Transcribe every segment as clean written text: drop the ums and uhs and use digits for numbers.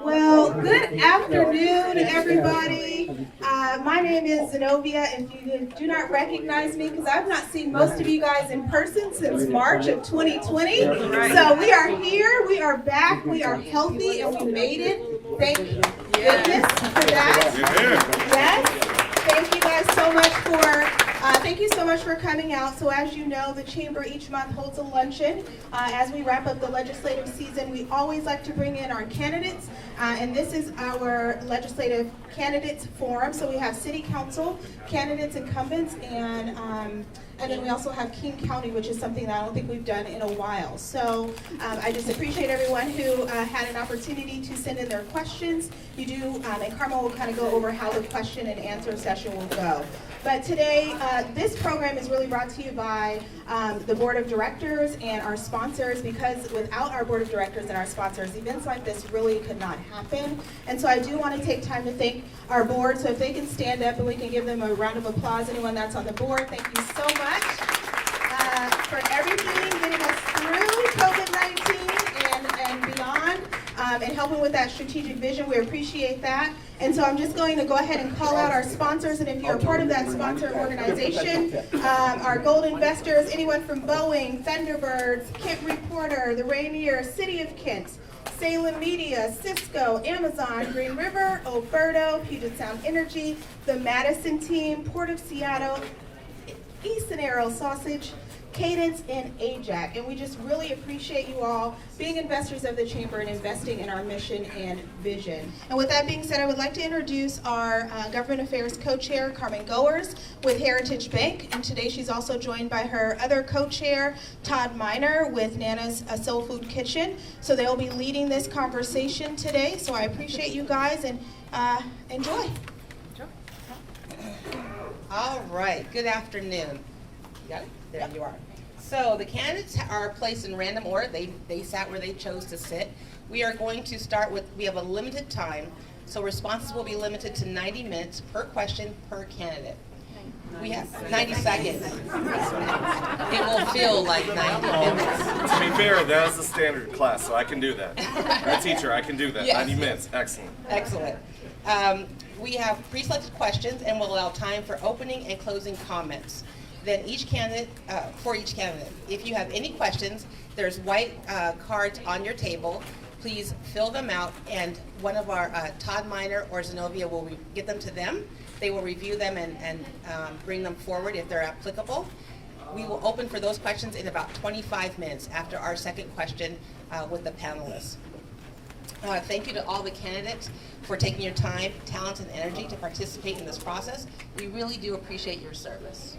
Well, good afternoon, everybody. My name is Zenobia, and you do not recognize me because I've not seen most of you guys in person since March of 2020. So we are here, we are back, we are healthy, and we made it. Thank goodness for that. Yes. Thank you guys so much for coming out. So as you know, the Chamber each month holds a luncheon. As we wrap up the legislative season, we always like to bring in our candidates, and this is our legislative candidates forum. So we have city council candidates, incumbents, and then we also have King County, which is something that I don't think we've done in a while. So I just appreciate everyone who had an opportunity to send in their questions. You do, and Carmel will kind of go over how the question and answer session will go. But today, this program is really brought to you by the Board of Directors and our sponsors, because without our Board of Directors and our sponsors, events like this really could not happen. And so I do want to take time to thank our board. So if they can stand up and we can give them a round of applause, anyone that's on the board, thank you so much for everything, getting us through COVID-19 and beyond, and helping with that strategic vision. We appreciate that. And so I'm just going to go ahead and call out our sponsors, and if you're a part of that sponsor organization, our gold investors, anyone from Boeing, Thunderbirds, Kent Reporter, the Rainier, City of Kent, Salem Media, Cisco, Amazon, Green River, Oberto, Puget Sound Energy, the Madison team, Port of Seattle, Easton Arrow Sausage, Cadence, and AJAC. And we just really appreciate you all being investors of the Chamber and investing in our mission and vision. And with that being said, I would like to introduce our Government Affairs Co-Chair, Carmen Goers, with Heritage Bank. And today she's also joined by her other co-chair, Todd Miner, with Nana's Soul Food Kitchen. So they'll be leading this conversation today. So I appreciate you guys, and enjoy. All right, good afternoon. You got it? There you are. So the candidates are placed in random order. They sat where they chose to sit. We are going to start with, we have a limited time, so responses will be limited to 90 minutes per question per candidate. We have 90 seconds. It will feel like 90 minutes. To be fair, that is the standard class, so I can do that. I'm a teacher, I can do that. Yes. 90 minutes, excellent. Excellent. We have pre-selected questions and will allow time for opening and closing comments. Then each candidate, for each candidate, if you have any questions, there's white cards on your table. Please fill them out, and one of our, Todd Miner or Zenobia, will get them to them. They will review them and bring them forward if they're applicable. We will open for those questions in about 25 minutes after our second question with the panelists. Thank you to all the candidates for taking your time, talent, and energy to participate in this process. We really do appreciate your service.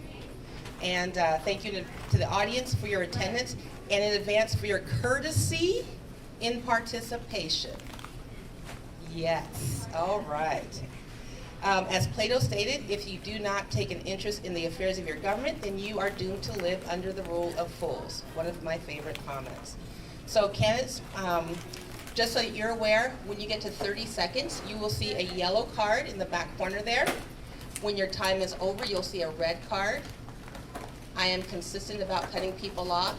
And thank you to the audience for your attendance, and in advance for your courtesy in participation. Yes, all right. As Plato stated, if you do not take an interest in the affairs of your government, then you are doomed to live under the rule of fools. One of my favorite comments. So candidates, just so that you're aware, when you get to 30 seconds, you will see a yellow card in the back corner there. When your time is over, you'll see a red card. I am consistent about cutting people off.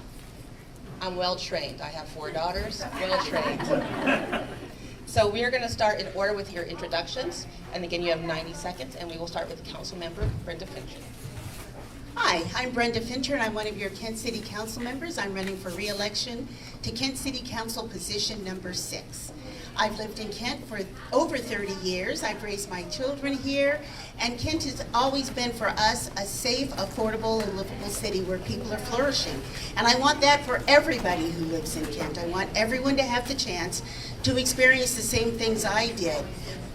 I'm well trained. I have 4 daughters, well trained. So we are going to start in order with your introductions. And again, you have 90 seconds, and we will start with Council Member Brenda Fincher. Hi, I'm Brenda Fincher, and I'm one of your Kent City Council members. I'm running for re-election to Kent City Council position number 6. I've lived in Kent for over 30 years. I've raised my children here, and Kent has always been for us a safe, affordable, and livable city where people are flourishing. And I want that for everybody who lives in Kent. I want everyone to have the chance to experience the same things I did.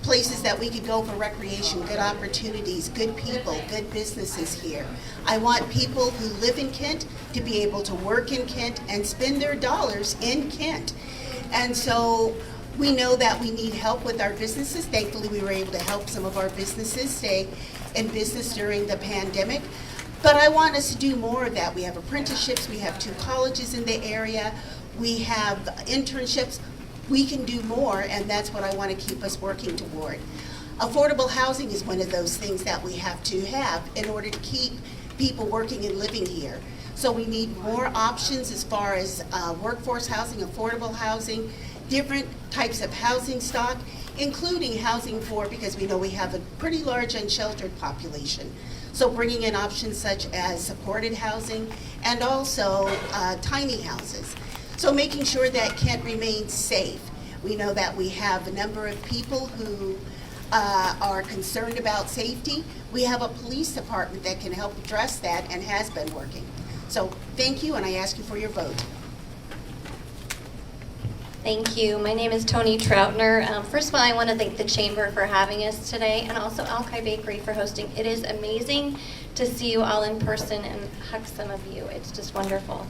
Places that we could go for recreation, good opportunities, good people, good businesses here. I want people who live in Kent to be able to work in Kent and spend their dollars in Kent. And so we know that we need help with our businesses. Thankfully, we were able to help some of our businesses stay in business during the pandemic. But I want us to do more of that. We have apprenticeships, we have 2 colleges in the area, we have internships. We can do more, and that's what I want to keep us working toward. Affordable housing is one of those things that we have to have in order to keep people working and living here. So we need more options as far as workforce housing, affordable housing, different types of housing stock, including housing for, because we know we have a pretty large unsheltered population. So bringing in options such as supported housing and also tiny houses. So making sure that Kent remains safe. We know that we have a number of people who are concerned about safety. We have a police department that can help address that and has been working. So thank you, and I ask you for your vote. Thank you. My name is Tony Troutner. First of all, I want to thank the Chamber for having us today, and also Alki Bakery for hosting. It is amazing to see you all in person and hug some of you. It's just wonderful.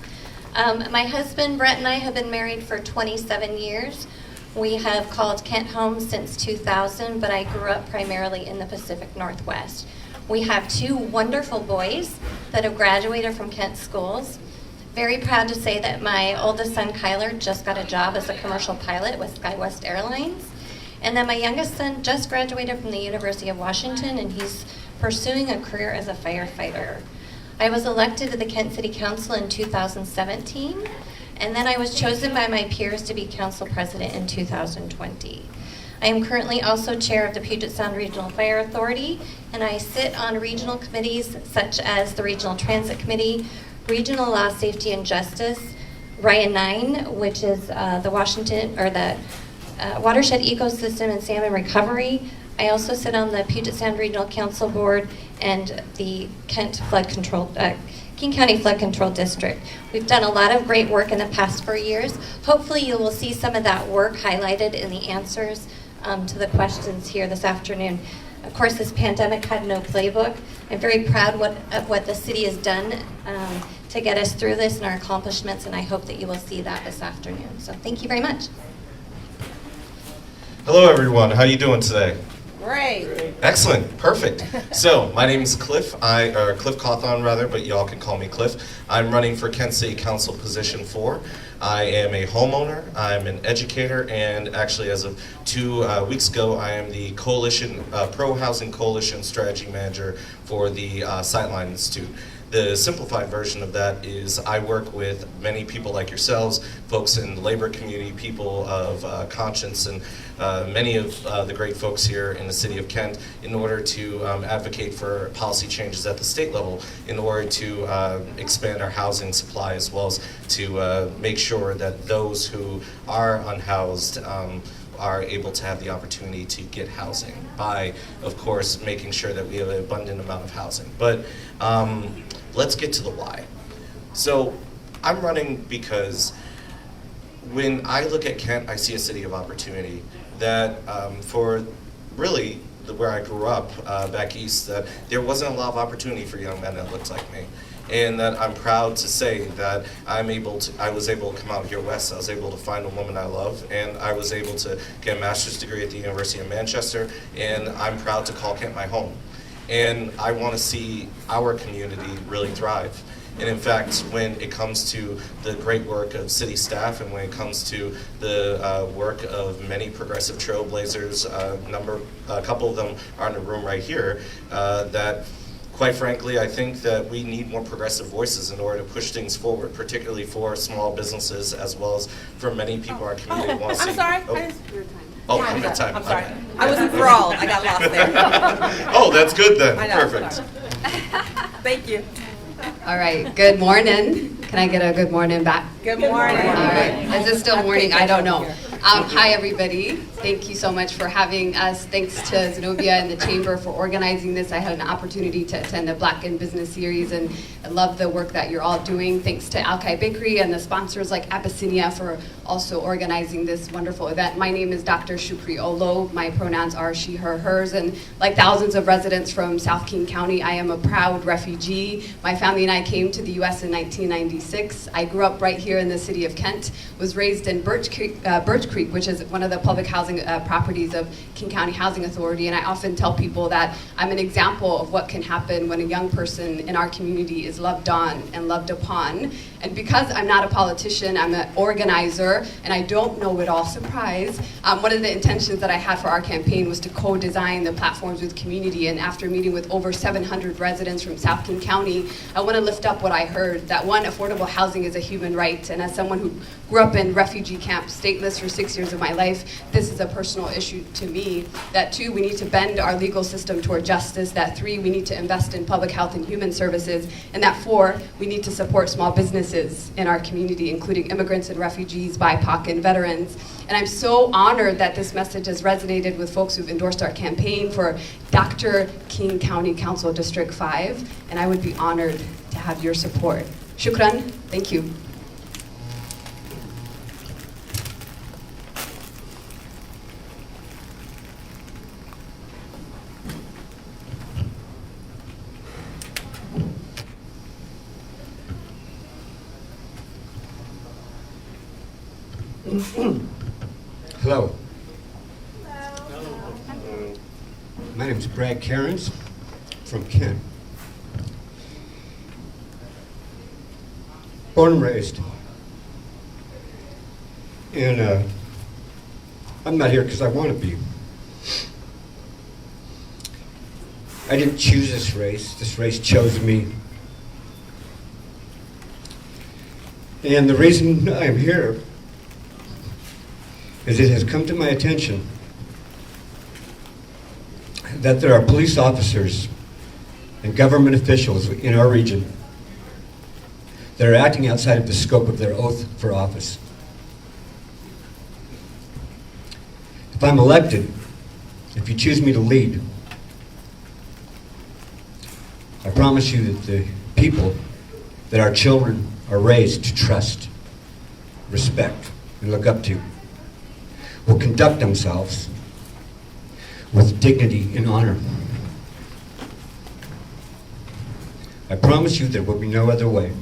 My husband, Brett, and I have been married for 27 years. We have called Kent home since 2000, but I grew up primarily in the Pacific Northwest. We have 2 wonderful boys that have graduated from Kent schools. Very proud to say that my oldest son, Kyler, just got a job as a commercial pilot with SkyWest Airlines. And then my youngest son just graduated from the University of Washington, and he's pursuing a career as a firefighter. I was elected to the Kent City Council in 2017, and then I was chosen by my peers to be council president in 2020. I am currently also chair of the Puget Sound Regional Fire Authority, and I sit on regional committees such as the Regional Transit Committee, Regional Law, Safety, and Justice, Ryan 9, which is the Watershed Ecosystem and Salmon Recovery. I also sit on the Puget Sound Regional Council Board and the King County Flood Control District. We've done a lot of great work in the past 4 years. Hopefully you will see some of that work highlighted in the answers to the questions here this afternoon. Of course, this pandemic had no playbook. I'm very proud of what the city has done to get us through this and our accomplishments, and I hope that you will see that this afternoon. So thank you very much. Hello everyone, how are you doing today? Great. Excellent, perfect. So, my name is Cliff, Cliff Cawthon rather, but y'all can call me Cliff. I'm running for Kent City Council position 4. I am a homeowner, I'm an educator, and actually as of 2 weeks ago, I am the Coalition, Pro Housing Coalition Strategy Manager for the Sightline Institute. The simplified version of that is I work with many people like yourselves, folks in the labor community, people of conscience, and many of the great folks here in the city of Kent in order to advocate for policy changes at the state level in order to expand our housing supply, as well as to make sure that those who are unhoused are able to have the opportunity to get housing by, of course, making sure that we have an abundant amount of housing. But let's get to the why. So I'm running because when I look at Kent, I see a city of opportunity that for really where I grew up back east, that there wasn't a lot of opportunity for young men that looked like me. And that I'm proud to say that I was able to come out here west. I was able to find a woman I love, and I was able to get a master's degree at the University of Manchester, and I'm proud to call Kent my home. And I want to see our community really thrive. And in fact, when it comes to the great work of city staff, and when it comes to the work of many progressive trailblazers, a couple of them are in the room right here, that quite frankly, I think that we need more progressive voices in order to push things forward, particularly for small businesses, as well as for many people in our community who want to see. I'm sorry. Oh, I'm at time. I'm sorry. Okay. I was enthralled. I got lost there. Oh, that's good then. I know. Perfect. Thank you. All right, good morning. Can I get a good morning back? Good morning. All right, is it still morning? I don't know. Hi, everybody. Thank you so much for having us. Thanks to Zenobia and the Chamber for organizing this. I had an opportunity to attend the Black in Business series, and I love the work that you're all doing. Thanks to Alki Bakery and the sponsors like Abyssinia for also organizing this wonderful event. My name is Dr. Shukri Olo. My pronouns are she, her, hers, and like thousands of residents from South King County, I am a proud refugee. My family and I came to the U.S. in 1996. I grew up right here in the city of Kent, was raised in Birch Creek, which is one of the public housing properties of King County Housing Authority, and I often tell people that I'm an example of what can happen when a young person in our community is loved on and loved upon, And because I'm not a politician, I'm an organizer, and I don't know it all, surprise, one of the intentions that I had for our campaign was to co-design the platforms with community. And after meeting with over 700 residents from South King County, I want to lift up what I heard, that one, affordable housing is a human right. And as someone who grew up in refugee camps, stateless for 6 years of my life, this is a personal issue to me. That 2, we need to bend our legal system toward justice. That 3, we need to invest in public health and human services. And that 4, we need to support small businesses in our community, including immigrants and refugees, BIPOC, and veterans. And I'm so honored that this message has resonated with folks who've endorsed our campaign for Dr. King County Council District 5, and I would be honored to have your support. Shukran, thank you. Hello. My name is Brad Cairns from Kent. Born and raised. And I'm not here because I want to be. I didn't choose this race. This race chose me. And the reason I'm here is it has come to my attention that there are police officers and government officials in our region that are acting outside of the scope of their oath for office. If I'm elected, if you choose me to lead, I promise you that the people that our children are raised to trust, respect, and look up to will conduct themselves with dignity and honor. I promise you there will be no other way.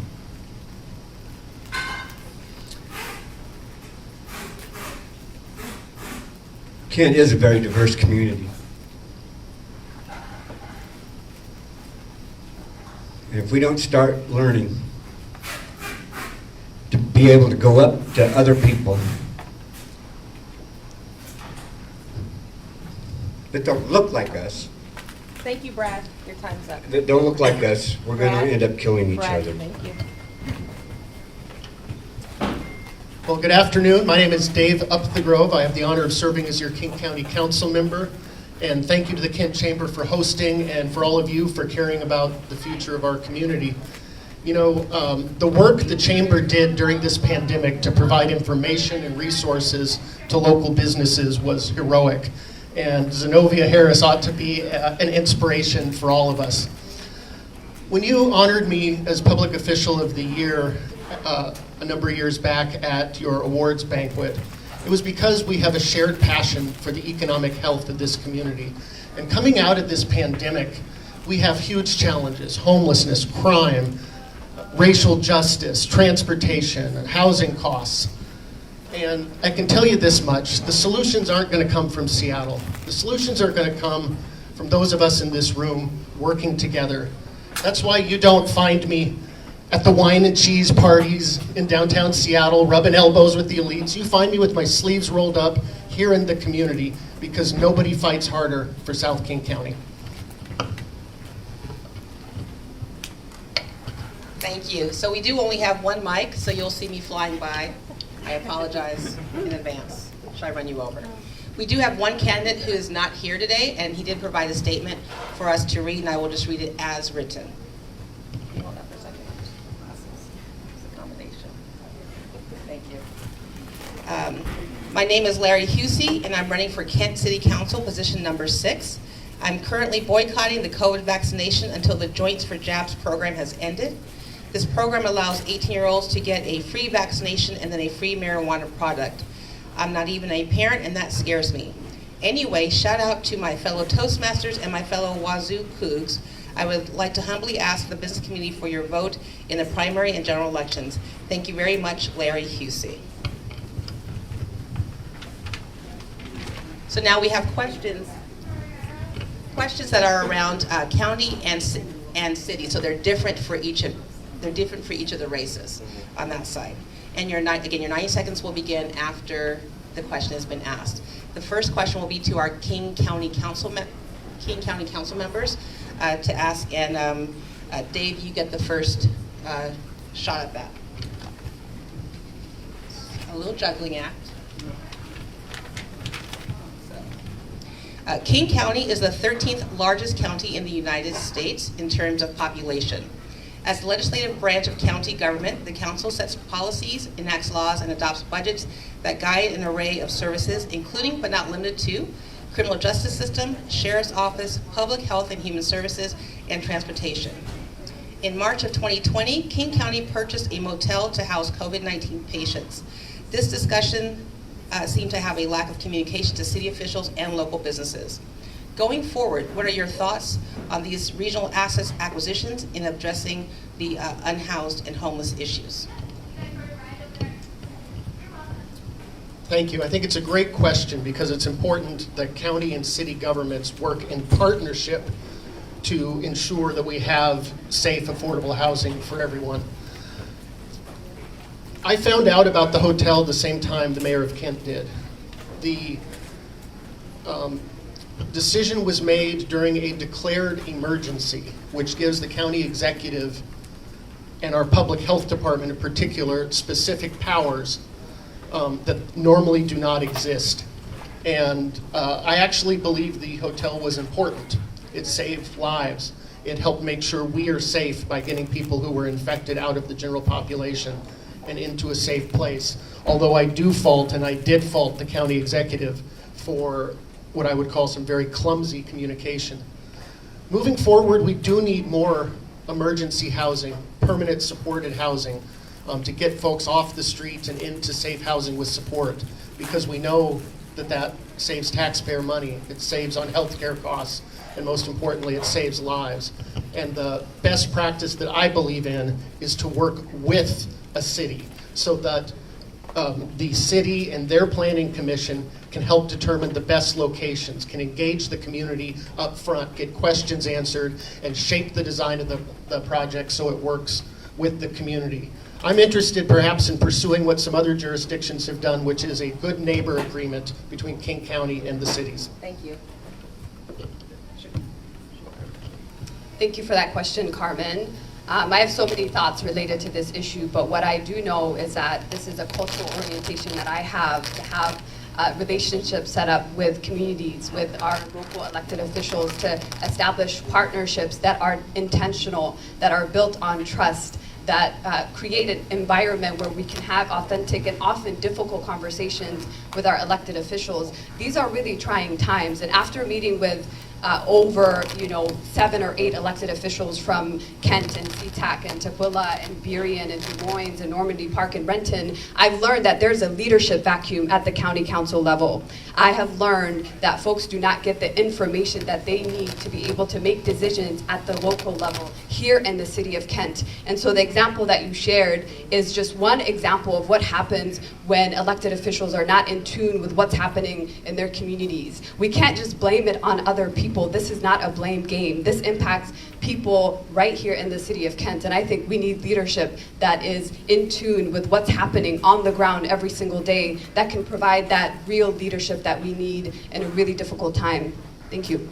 Kent is a very diverse community. And if we don't start learning to be able to go up to other people that don't look like us, Thank you, Brad. Your time's up. that don't look like us, we're going Brad? to end up killing each Brad, other. thank you. Well, good afternoon. My name is Dave Up the Grove. I have the honor of serving as your King County Council member. And thank you to the Kent Chamber for hosting and for all of you for caring about the future of our community. You know, the work the Chamber did during this pandemic to provide information and resources to local businesses was heroic. And Zenobia Harris ought to be an inspiration for all of us. When you honored me as Public Official of the Year a number of years back at your awards banquet, it was because we have a shared passion for the economic health of this community. And coming out of this pandemic, we have huge challenges: homelessness, crime, racial justice, transportation, and housing costs. And I can tell you this much: the solutions aren't going to come from Seattle. The solutions are going to come from those of us in this room working together. That's why you don't find me at the wine and cheese parties in downtown Seattle rubbing elbows with the elites. You find me with my sleeves rolled up here in the community, because nobody fights harder for South King County. Thank you. So we do only have one mic, so you'll see me flying by. I apologize in advance. Should I run you over? We do have one candidate who is not here today, and he did provide a statement for us to read, and I will just read it as written. Can you hold that for a second? It's a combination. Thank you. My name is Larry Husey, and I'm running for Kent City Council, position number 6. I'm currently boycotting the COVID vaccination until the Joints for Jabs program has ended. This program allows 18-year-olds to get a free vaccination and then a free marijuana product. I'm not even a parent, and that scares me. Anyway, shout out to my fellow Toastmasters and my fellow Wazoo Cougs. I would like to humbly ask the business community for your vote in the primary and general elections. Thank you very much, Larry Husey. So now we have questions that are around county and city. So they're different for each They're different for each of the races on that side. And your 90 seconds will begin after the question has been asked. The first question will be to our King County Council members to ask, and Dave, you get the first shot at that. A little juggling act. King County is the 13th largest county in the United States in terms of population. As the legislative branch of county government, the council sets policies, enacts laws, and adopts budgets that guide an array of services, including but not limited to criminal justice system, sheriff's office, public health and human services, and transportation. In March of 2020, King County purchased a motel to house COVID-19 patients. This discussion seemed to have a lack of communication to city officials and local businesses. Going forward, what are your thoughts on these regional assets acquisitions in addressing the unhoused and homeless issues? Thank you. I think it's a great question because it's important that county and city governments work in partnership to ensure that we have safe, affordable housing for everyone. I found out about the hotel the same time the mayor of Kent did. The decision was made during a declared emergency, which gives the county executive and our public health department in particular specific powers that normally do not exist. And I actually believe the hotel was important. It saved lives. It helped make sure we are safe by getting people who were infected out of the general population and into a safe place. Although I do fault, and I did fault the county executive for what I would call some very clumsy communication. Moving forward, we do need more emergency housing, permanent supported housing, to get folks off the streets and into safe housing with support, because we know that that saves taxpayer money, it saves on healthcare costs, and most importantly, it saves lives. And the best practice that I believe in is to work with a city so that the city and their planning commission can help determine the best locations, can engage the community up front, get questions answered, and shape the design of the project so it works with the community. I'm interested perhaps in pursuing what some other jurisdictions have done, which is a good neighbor agreement between King County and the cities. Thank you. Thank you for that question, Carmen. I have so many thoughts related to this issue, but what I do know is that this is a cultural orientation that I have to have relationships set up with communities, with our local elected officials, to establish partnerships that are intentional, that are built on trust, that create an environment where we can have authentic and often difficult conversations with our elected officials. These are really trying times, and after meeting with over 7 or 8 elected officials from Kent and SeaTac and Tukwila and Burien and Des Moines and Normandy Park and Renton, I've learned that there's a leadership vacuum at the county council level. I have learned that folks do not get the information that they need to be able to make decisions at the local level here in the city of Kent. And so the example that you shared is just one example of what happens when elected officials are not in tune with what's happening in their communities. We can't just blame it on other people. This is not a blame game. This impacts people right here in the city of Kent, and I think we need leadership that is in tune with what's happening on the ground every single day, that can provide that real leadership that we need in a really difficult time. Thank you.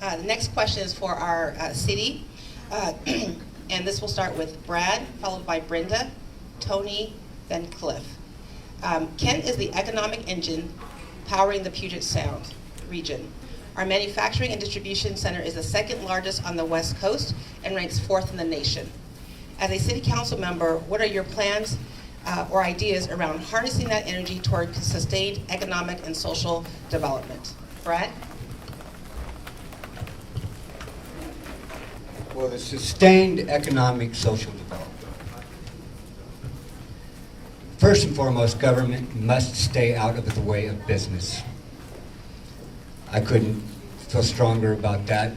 The next question is for our city, and this will start with Brad, followed by Brenda, Tony, then Cliff. Kent is the economic engine powering the Puget Sound region. Our manufacturing and distribution center is the second largest on the West Coast and ranks 4th in the nation. As a city council member, what are your plans or ideas around harnessing that energy toward sustained economic and social development? Brad? Well, the sustained economic social development. First and foremost, government must stay out of the way of business. I couldn't feel stronger about that.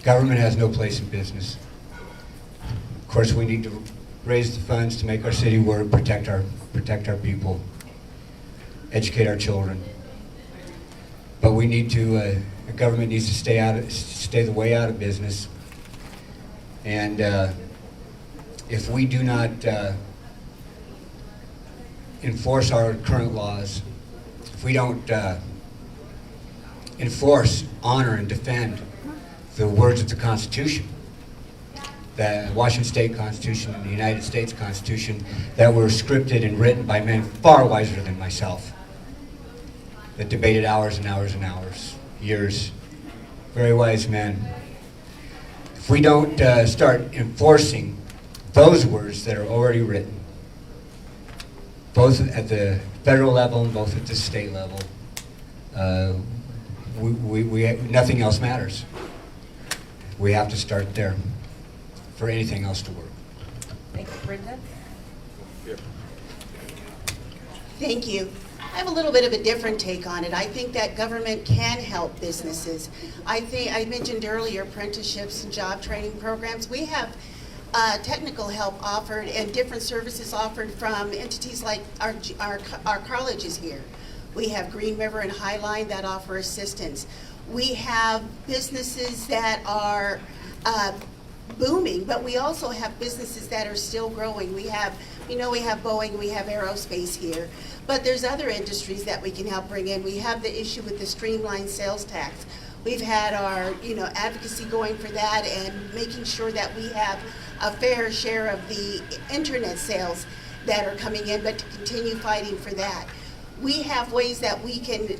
Government has no place in business. Of course, we need to raise the funds to make our city work, protect our people, educate our children. But we need to, the government needs to stay the way out of business And if we do not enforce our current laws, if we don't enforce, honor, and defend the words of the Constitution, the Washington State Constitution and the United States Constitution, that were scripted and written by men far wiser than myself, that debated hours and hours and hours, years, very wise men. If we don't start enforcing those words that are already written, both at the federal level and both at the state level, nothing else matters. We have to start there for anything else to work. Thank you, Brenda. Thank you. I have a little bit of a different take on it. I think that government can help businesses. I mentioned earlier apprenticeships and job training programs. We have technical help offered and different services offered from entities like our colleges here. We have Green River and Highline that offer assistance. We have businesses that are booming, but we also have businesses that are still growing. We have Boeing, we have aerospace here, but there's other industries that we can help bring in. We have the issue with the streamlined sales tax. We've had our advocacy going for that and making sure that we have a fair share of the internet sales that are coming in, but to continue fighting for that. We have ways that we can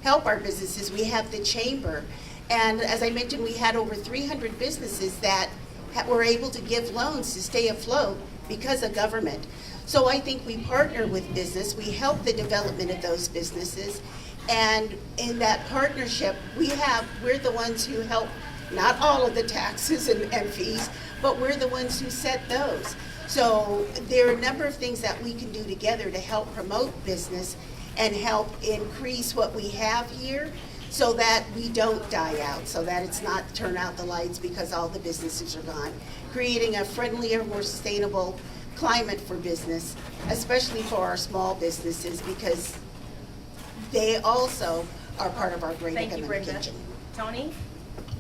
help our businesses. We have the chamber. And as I mentioned, we had over 300 businesses that were able to give loans to stay afloat because of government. So I think we partner with business, we help the development of those businesses, and in that partnership, we're the ones who help, not all of the taxes and fees, but we're the ones who set those. So there are a number of things that we can do together to help promote business and help increase what we have here, so that we don't die out, so that it's not turn out the lights because all the businesses are gone. Creating a friendlier, more sustainable climate for business, especially for our small businesses, because they also are part of our great Thank you, economic Brenda. engine. Tony?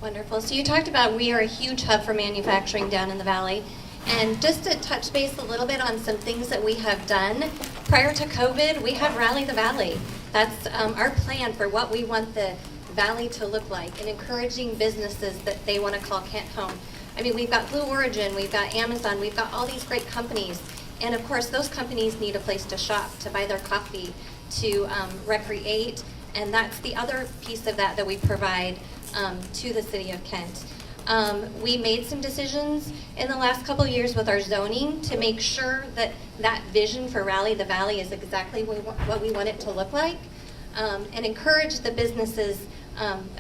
Wonderful. So you talked about we are a huge hub for manufacturing down in the valley. And just to touch base a little bit on some things that we have done, prior to COVID, we had Rally the Valley. That's our plan for what we want the valley to look like, and encouraging businesses that they want to call Kent home. I mean, we've got Blue Origin, we've got Amazon, we've got all these great companies. And of course, those companies need a place to shop, to buy their coffee, to recreate. And that's the other piece of that we provide to the city of Kent. We made some decisions in the last couple of years with our zoning to make sure that that vision for Rally the Valley is exactly what we want it to look like, and encourage the businesses,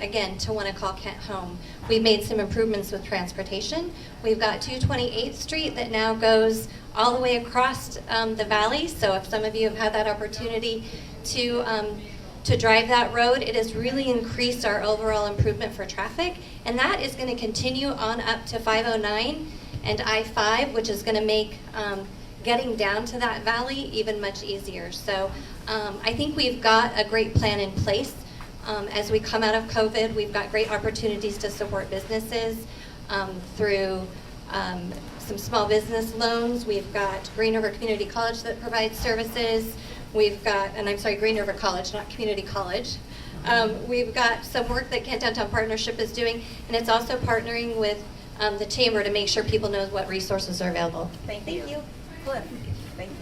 again, to want to call Kent home. We made some improvements with transportation. We've got 228th Street that now goes all the way across the valley, so if some of you have had that opportunity to drive that road, it has really increased our overall improvement for traffic, and that is going to continue on up to 509 and I-5, which is going to make getting down to that valley even much easier. So I think we've got a great plan in place. As we come out of COVID, we've got great opportunities to support businesses through some small business loans. We've got Green River Community College that provides services. We've got, and I'm sorry, Green River College, not Community College. We've got some work that Kent Downtown Partnership is doing, and it's also partnering with the Chamber to make sure people know what resources are available. Thank you. Cliff, thank you.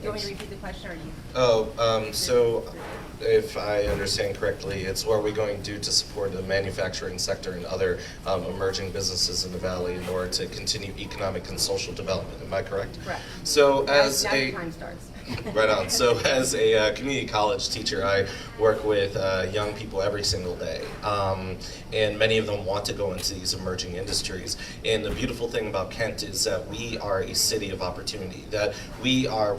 Do you want me to repeat the question, or you? So if I understand correctly, it's what are we going to do to support the manufacturing sector and other emerging businesses in the valley in order to continue economic and social development. Am I correct? Correct. So as now a time starts. Right on. So as a community college teacher, I work with young people every single day. And many of them want to go into these emerging industries. And the beautiful thing about Kent is that we are a city of opportunity, that we are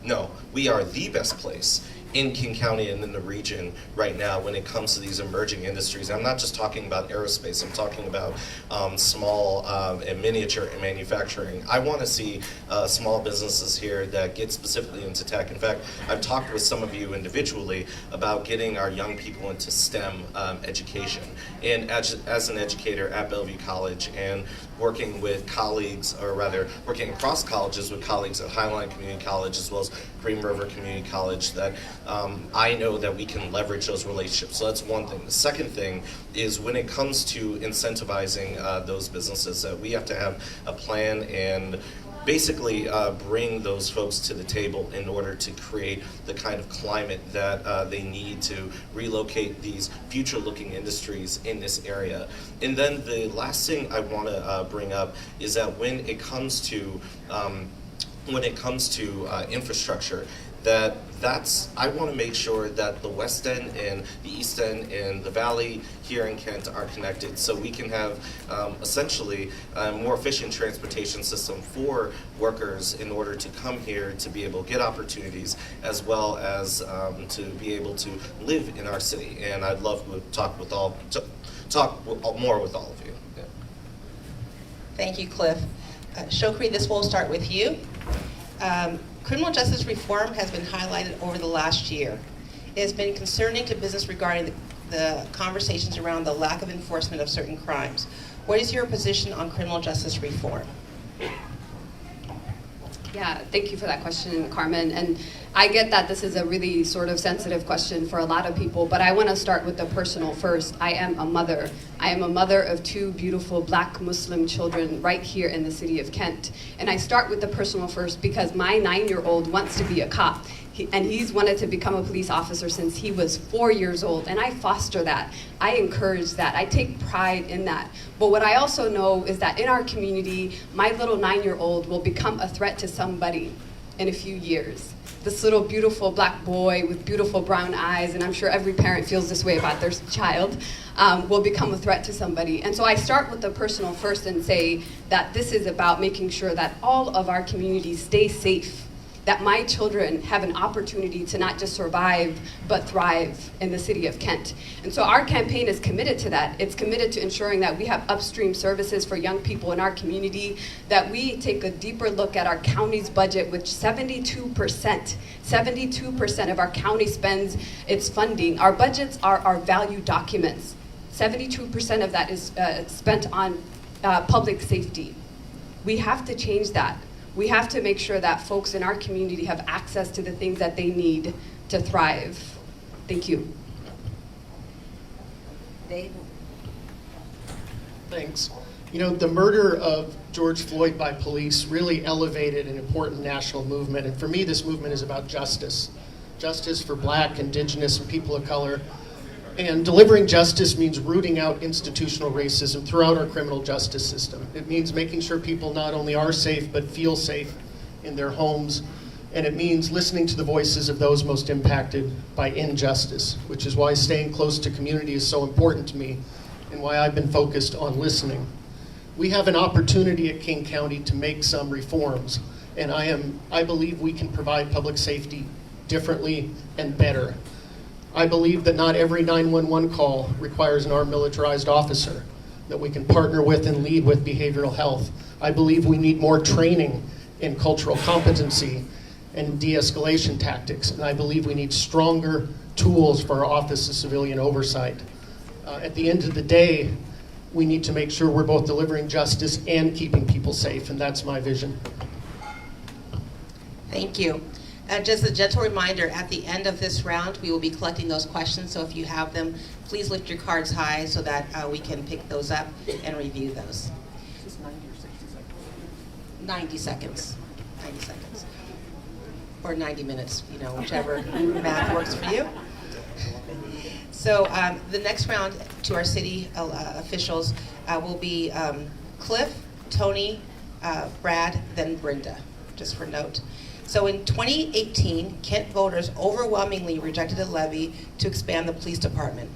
the best place in King County and in the region right now when it comes to these emerging industries. I'm not just talking about aerospace, I'm talking about small and miniature manufacturing. I want to see small businesses here that get specifically into tech. In fact, I've talked with some of you individually about getting our young people into STEM education. And as an educator at Bellevue College and working with colleagues, or rather working across colleges with colleagues at Highline Community College as well as Green River Community College, that I know that we can leverage those relationships. So that's one thing. The second thing is when it comes to incentivizing those businesses, that we have to have a plan and basically bring those folks to the table in order to create the kind of climate that they need to relocate these future-looking industries in this area. And then the last thing I want to bring up is that when it comes to infrastructure, I want to make sure that the West End and the East End and the Valley here in Kent are connected, so we can have essentially a more efficient transportation system for workers in order to come here to be able to get opportunities, as well as to be able to live in our city. And I'd love to talk more with all of you. Yeah. Thank you, Cliff. Shokri, this will start with you. Criminal justice reform has been highlighted over the last year. It has been concerning to business regarding the conversations around the lack of enforcement of certain crimes. What is your position on criminal justice reform? Yeah, thank you for that question, Carmen. And I get that this is a really sort of sensitive question for a lot of people, but I want to start with the personal first. I am a mother. I am a mother of 2 beautiful Black Muslim children right here in the city of Kent. And I start with the personal first because my 9-year-old wants to be a cop. He's wanted to become a police officer since he was 4 years old, and I foster that. I encourage that. I take pride in that. But what I also know is that in our community, my little 9-year-old will become a threat to somebody in a few years. This little beautiful Black boy with beautiful brown eyes, and I'm sure every parent feels this way about their child, will become a threat to somebody. And so I start with the personal first and say that this is about making sure that all of our communities stay safe, that my children have an opportunity to not just survive, but thrive in the city of Kent. And so our campaign is committed to that. It's committed to ensuring that we have upstream services for young people in our community, that we take a deeper look at our county's budget, which 72% of our county spends its funding. Our budgets are our value documents. 72% of that is spent on public safety. We have to change that. We have to make sure that folks in our community have access to the things that they need to thrive. Thank you. Dave? Thanks. You know, the murder of George Floyd by police really elevated an important national movement. And for me, this movement is about justice. Justice for Black, Indigenous, and people of color. And delivering justice means rooting out institutional racism throughout our criminal justice system. It means making sure people not only are safe, but feel safe in their homes. And it means listening to the voices of those most impacted by injustice, which is why staying close to community is so important to me and why I've been focused on listening. We have an opportunity at King County to make some reforms, and I believe we can provide public safety differently and better. I believe that not every 911 call requires an armed militarized officer, that we can partner with and lead with behavioral health. I believe we need more training in cultural competency and de-escalation tactics, and I believe we need stronger tools for our Office of Civilian Oversight. At the end of the day, we need to make sure we're both delivering justice and keeping people safe, and that's my vision. Thank you. Just a gentle reminder, at the end of this round, we will be collecting those questions, so if you have them, please lift your cards high so that we can pick those up and review those. Is this 90 or 60 seconds? 90 seconds. 90 seconds. Or 90 minutes, you know, whichever math works for you. So the next round to our city officials will be Cliff, Tony, Brad, then Brenda, just for note. So in 2018, Kent voters overwhelmingly rejected a levy to expand the police department.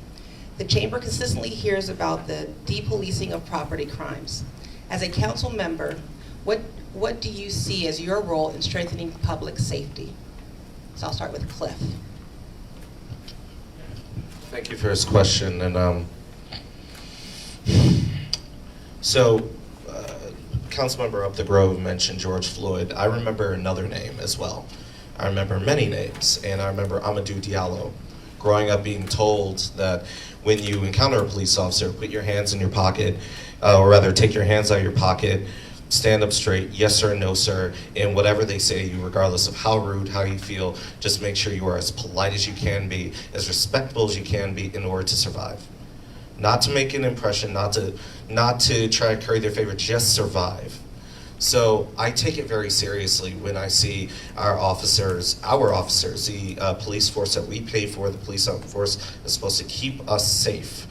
The chamber consistently hears about the depolicing of property crimes. As a council member, what do you see as your role in strengthening public safety? So I'll start with Cliff. Thank you for his question. And so, Councilmember Up the Grove mentioned George Floyd. I remember another name as well. I remember many names, and I remember Amadou Diallo. growing up being told that when you encounter a police officer, put your hands in your pocket, or rather take your hands out of your pocket, stand up straight, yes sir, no sir, and whatever they say to you, regardless of how rude, how you feel, just make sure you are as polite as you can be, as respectful as you can be in order to survive. Not to make an impression, not to try to curry their favor, just survive. So I take it very seriously when I see our officers, the police force that we pay for, the police force is supposed to keep us safe,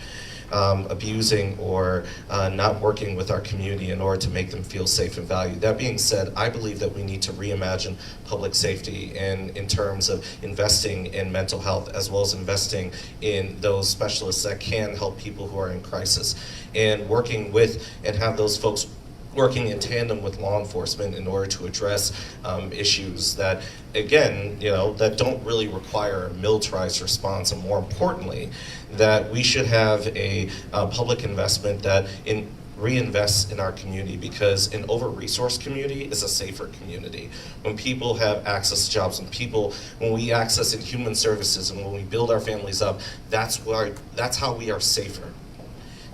abusing or not working with our community in order to make them feel safe and valued. That being said, I believe that we need to reimagine public safety and in terms of investing in mental health as well as investing in those specialists that can help people who are in crisis and working with and have those folks working in tandem with law enforcement in order to address issues that, again, that don't really require a militarized response, and more importantly, that we should have a public investment that reinvests in our community, because an over-resourced community is a safer community. When people have access to jobs, when we access in human services, and when we build our families up, that's how we are safer.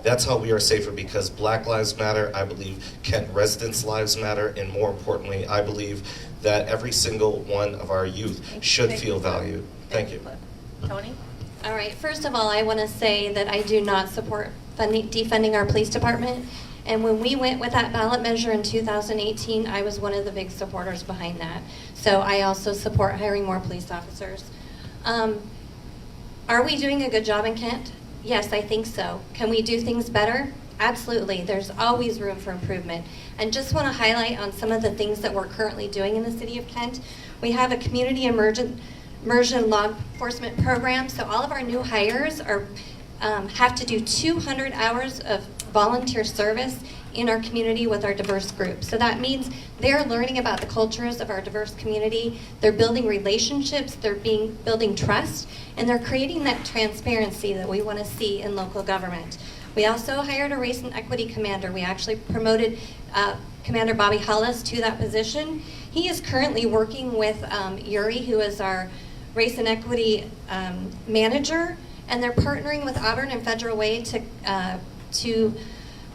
That's how we are safer, because Black lives matter. I believe Kent residents' lives matter, and more importantly, I believe that every single one of our youth should feel valued. Thank you. Tony? All right, first of all, I want to say that I do not support defunding our police department. And when we went with that ballot measure in 2018, I was one of the big supporters behind that. So I also support hiring more police officers. Are we doing a good job in Kent? Yes, I think so. Can we do things better? Absolutely. There's always room for improvement. And just want to highlight on some of the things that we're currently doing in the city of Kent. We have a community immersion law enforcement program. So all of our new hires have to do 200 hours of volunteer service in our community with our diverse group. So that means they're learning about the cultures of our diverse community, they're building relationships, they're building trust, and they're creating that transparency that we want to see in local government. We also hired a race and equity commander. We actually promoted Commander Bobby Hollis to that position. He is currently working with Yuri, who is our race and equity manager, and they're partnering with Auburn and Federal Way to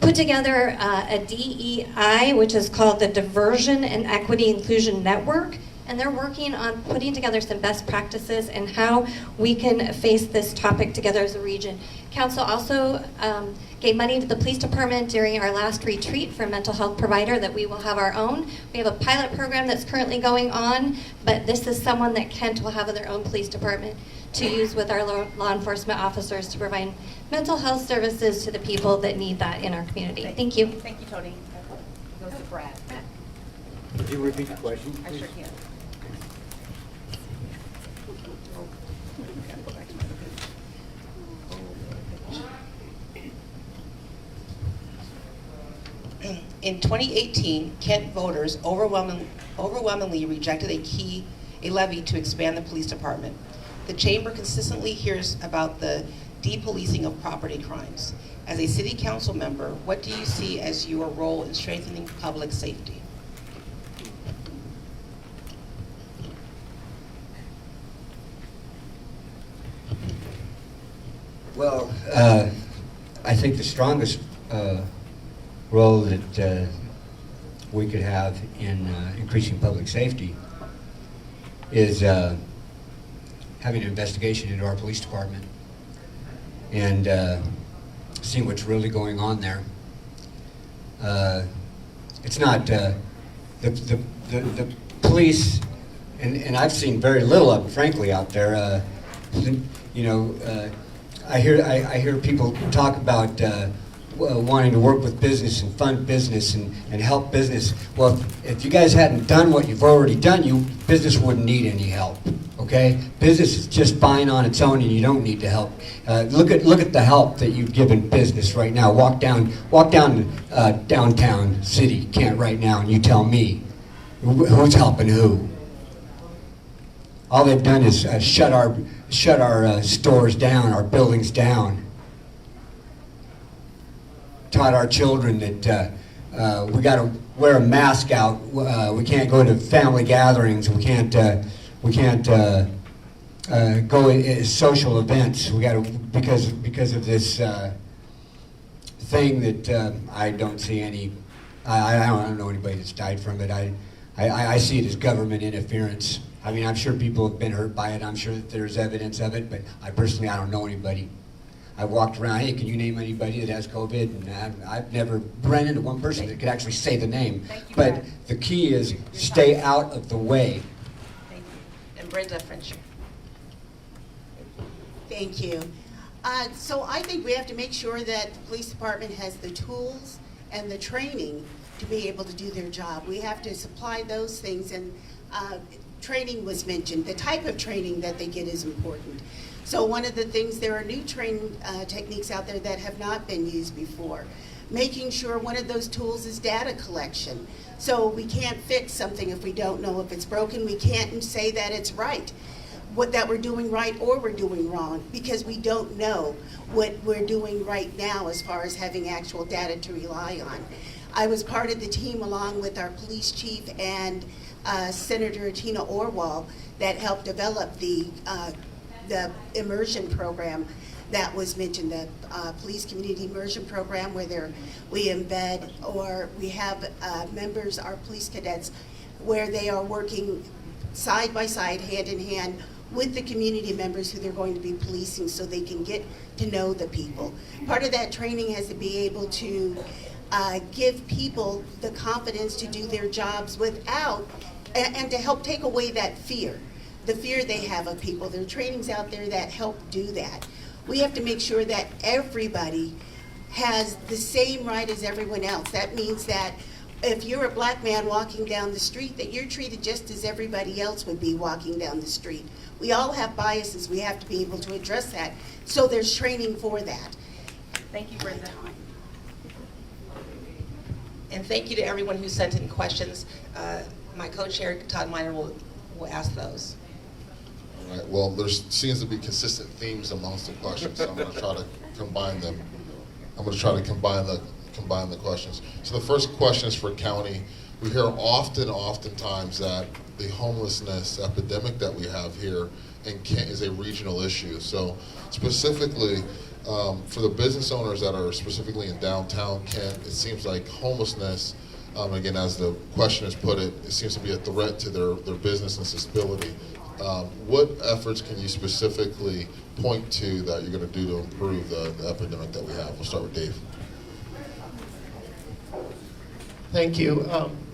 put together a DEI, which is called the Diversion and Equity Inclusion Network, and they're working on putting together some best practices and how we can face this topic together as a region. Council also gave money to the police department during our last retreat for a mental health provider that we will have our own. We have a pilot program that's currently going on, but this is someone that Kent will have their own police department to use with our law enforcement officers to provide mental health services to the people that need that in our community. Thank you. Thank you, Tony. Goes to Brad. Could you repeat the question, I please? sure can. In 2018, Kent voters overwhelmingly rejected a levy to expand the police department. The chamber consistently hears about the depolicing of property crimes. As a city council member, what do you see as your role in strengthening public safety? Well, I think the strongest role that we could have in increasing public safety is having an investigation into our police department and seeing what's really going on there. It's not the police, and I've seen very little of it, frankly, out there. I hear people talk about wanting to work with business and fund business and help business. Well, if you guys hadn't done what you've already done, business wouldn't need any help. Okay, business is just fine on its own, and you don't need to help. Look at the help that you've given business right now. Walk down downtown city, Kent, right now, and you tell me who's helping who. All they've done is shut our stores down, our buildings down. Taught our children that we got to wear a mask out. We can't go to family gatherings. We can't go in social events. We got to, because of this thing that I don't see any. I don't know anybody that's died from it. I see it as government interference. I mean, I'm sure people have been hurt by it. I'm sure that there's evidence of it, but I personally don't know anybody. I walked around, hey, can you name anybody that has COVID? And I've never run into one person that could actually say the name. But the key is stay out of the way. Thank you. And Brenda Fincher. Thank you. So I think we have to make sure that the police department has the tools and the training to be able to do their job. We have to supply those things, and training was mentioned. The type of training that they get is important. So one of the things, there are new training techniques out there that have not been used before. Making sure one of those tools is data collection. So we can't fix something if we don't know if it's broken. We can't say that it's right, that we're doing right or we're doing wrong, because we don't know what we're doing right now as far as having actual data to rely on. I was part of the team along with our police chief and Senator Tina Orwell that helped develop the immersion program that was mentioned, the police community immersion program, where we embed, or we have members, our police cadets, where they are working side by side, hand in hand, with the community members who they're going to be policing, so they can get to know the people. Part of that training has to be able to give people the confidence to do their jobs without, and to help take away that fear, the fear they have of people. There are trainings out there that help do that. We have to make sure that everybody has the same right as everyone else. That means that if you're a black man walking down the street, that you're treated just as everybody else would be walking down the street. We all have biases. We have to be able to address that. So there's training for that. Thank you, Brenda. And thank you to everyone who sent in questions. My co-chair, Todd Miner, will ask those. All right, well, there seems to be consistent themes amongst the questions, so I'm going to try to combine them. I'm going to try to combine the questions. So the first question is for county. We hear oftentimes that the homelessness epidemic that we have here in Kent is a regional issue. So specifically, for the business owners that are specifically in downtown Kent, it seems like homelessness, again, as the question has put it, it seems to be a threat to their business and stability. What efforts can you specifically point to that you're going to do to improve the epidemic that we have? We'll start with Dave. Thank you.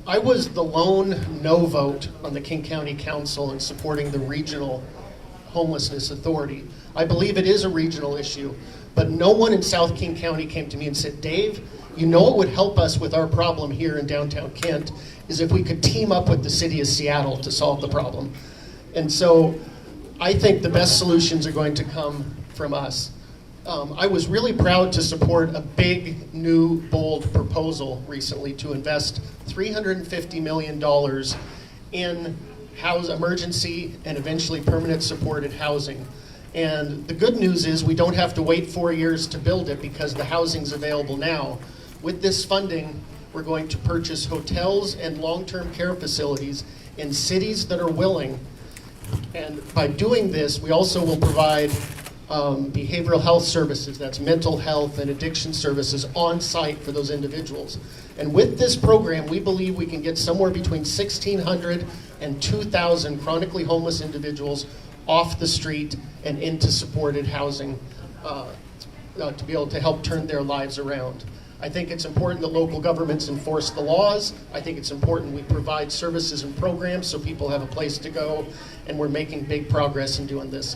I was the lone no vote on the King County Council in supporting the Regional Homelessness Authority. I believe it is a regional issue, but no one in South King County came to me and said, Dave, you know what would help us with our problem here in downtown Kent is if we could team up with the city of Seattle to solve the problem. And so I think the best solutions are going to come from us. I was really proud to support a big, new, bold proposal recently to invest $350 million in emergency and eventually permanent supported housing. And the good news is we don't have to wait 4 years to build it because the housing's available now. With this funding, we're going to purchase hotels and long-term care facilities in cities that are willing. And by doing this, we also will provide behavioral health services, that's mental health and addiction services on site for those individuals. And with this program, we believe we can get somewhere between 1,600 and 2,000 chronically homeless individuals off the street and into supported housing to be able to help turn their lives around. I think it's important that local governments enforce the laws. I think it's important we provide services and programs so people have a place to go, and we're making big progress in doing this.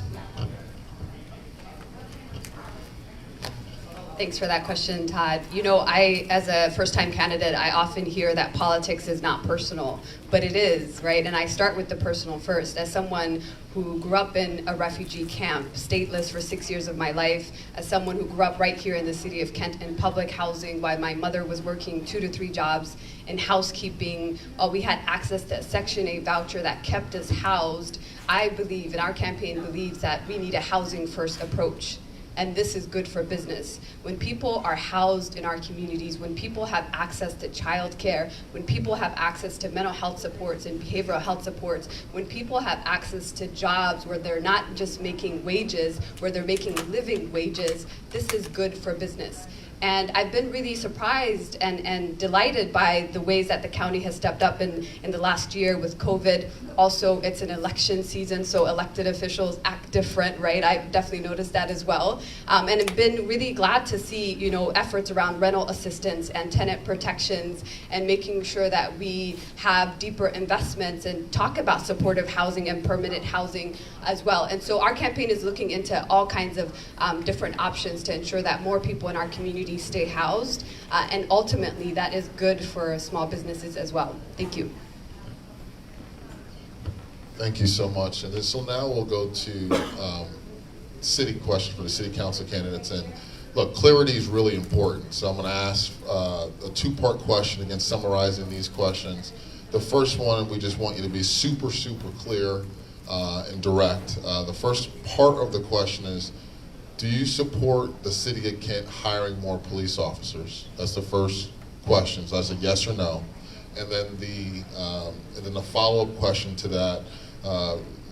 Thanks for that question, Todd. You know, as a first-time candidate, I often hear that politics is not personal, but it is, right? And I start with the personal first. As someone who grew up in a refugee camp, stateless for 6 years of my life, as someone who grew up right here in the city of Kent in public housing while my mother was working 2 to 3 jobs in housekeeping, while we had access to a Section 8 voucher that kept us housed, I believe, and our campaign believes, that we need a housing-first approach and this is good for business. When people are housed in our communities, when people have access to childcare, when people have access to mental health supports and behavioral health supports, when people have access to jobs where they're not just making wages, where they're making living wages, this is good for business. And I've been really surprised and delighted by the ways that the county has stepped up in the last year with COVID. Also, it's an election season, so elected officials act different, right? I've definitely noticed that as well. And I've been really glad to see, efforts around rental assistance and tenant protections and making sure that we have deeper investments and talk about supportive housing and permanent housing as well. And so our campaign is looking into all kinds of different options to ensure that more people in our community stay housed, and ultimately that is good for small businesses as well. Thank you. Thank you so much. And then, so now we'll go to city questions for the city council candidates. And look, clarity is really important. So I'm going to ask a two-part question, again, summarizing these questions. The first one, we just want you to be super, super clear and direct. The first part of the question is, do you support the city of Kent hiring more police officers? That's the first question. So that's a yes or no. And then the follow-up question to that,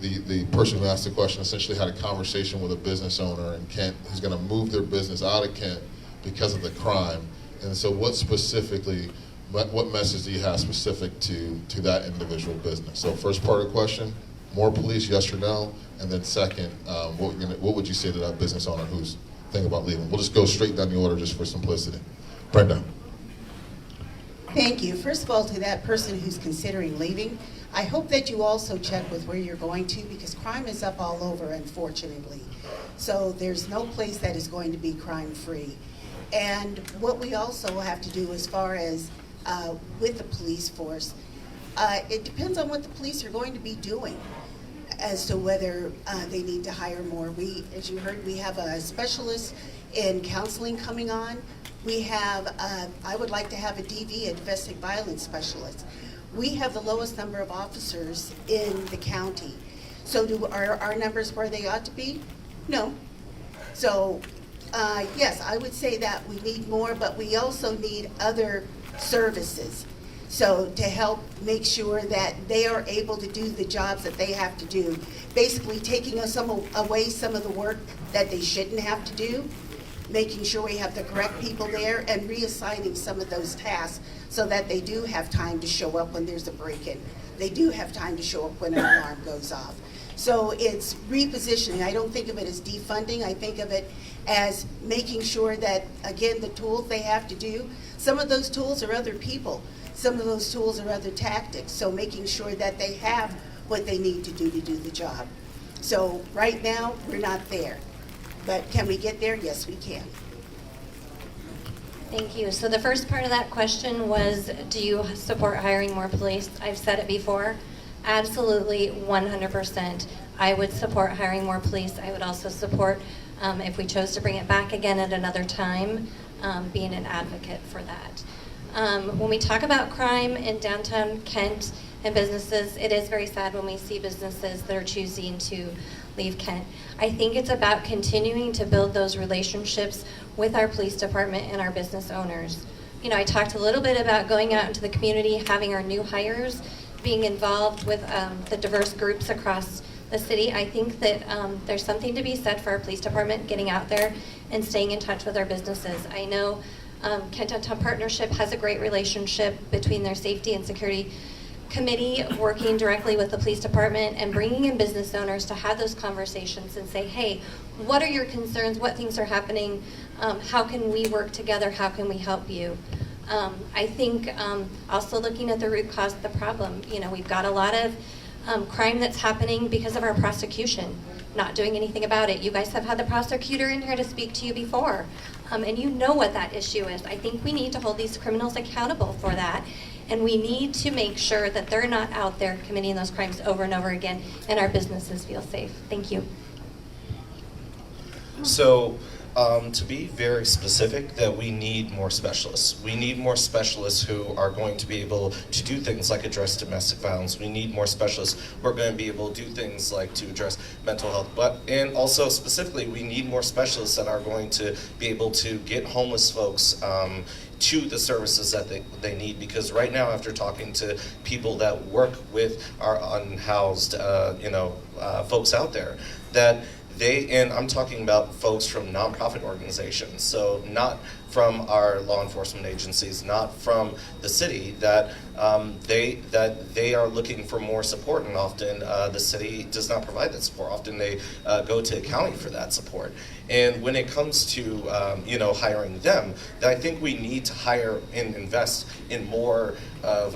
the person who asked the question essentially had a conversation with a business owner in Kent who's going to move their business out of Kent because of the crime. And so what message do you have specific to that individual business? So first part of the question, more police, yes or no? And then second, what would you say to that business owner who's thinking about leaving? We'll just go straight down the order just for simplicity. Brenda. Thank you. First of all, to that person who's considering leaving, I hope that you also check with where you're going to, because crime is up all over, unfortunately. So there's no place that is going to be crime-free. And what we also have to do as far as with the police force, it depends on what the police are going to be doing as to whether they need to hire more. As you heard, we have a specialist in counseling coming on. We have, I would like to have a DV, a domestic violence specialist. We have the lowest number of officers in the county. So are our numbers where they ought to be? No. So yes, I would say that we need more, but we also need other services. So to help make sure that they are able to do the jobs that they have to do, basically taking away some of the work that they shouldn't have to do, making sure we have the correct people there, and reassigning some of those tasks so that they do have time to show up when there's a break-in. They do have time to show up when an alarm goes off. So it's repositioning. I don't think of it as defunding. I think of it as making sure that, again, the tools they have to do, some of those tools are other people. Some of those tools are other tactics. So making sure that they have what they need to do the job. So right now, we're not there. But can we get there? Yes, we can. Thank you. So the first part of that question was, do you support hiring more police? I've said it before. Absolutely, 100%. I would support hiring more police. I would also support, if we chose to bring it back again at another time, being an advocate for that. When we talk about crime in downtown Kent and businesses, it is very sad when we see businesses that are choosing to leave Kent. I think it's about continuing to build those relationships with our police department and our business owners. You know, I talked a little bit about going out into the community, having our new hires, being involved with the diverse groups across the city. I think that there's something to be said for our police department getting out there and staying in touch with our businesses. I know Kent Downtown Partnership has a great relationship between their safety and security committee, working directly with the police department and bringing in business owners to have those conversations and say, hey, what are your concerns? What things are happening? How can we work together? How can we help you? I think also looking at the root cause of the problem. You know, we've got a lot of crime that's happening because of our prosecution not doing anything about it. You guys have had the prosecutor in here to speak to you before, and you know what that issue is. I think we need to hold these criminals accountable for that, and we need to make sure that they're not out there committing those crimes over and over again, and our businesses feel safe. Thank you. So to be very specific, that we need more specialists. We need more specialists who are going to be able to do things like address domestic violence. We need more specialists who are going to be able to do things like to address mental health. And also specifically, we need more specialists that are going to be able to get homeless folks to the services that they need, because right now, after talking to people that work with our unhoused folks out there, that and I'm talking about folks from nonprofit organizations, so not from our law enforcement agencies, not from the city, that they are looking for more support, and often the city does not provide that support. Often they go to county for that support. And when it comes to hiring them, I think we need to hire and invest in more of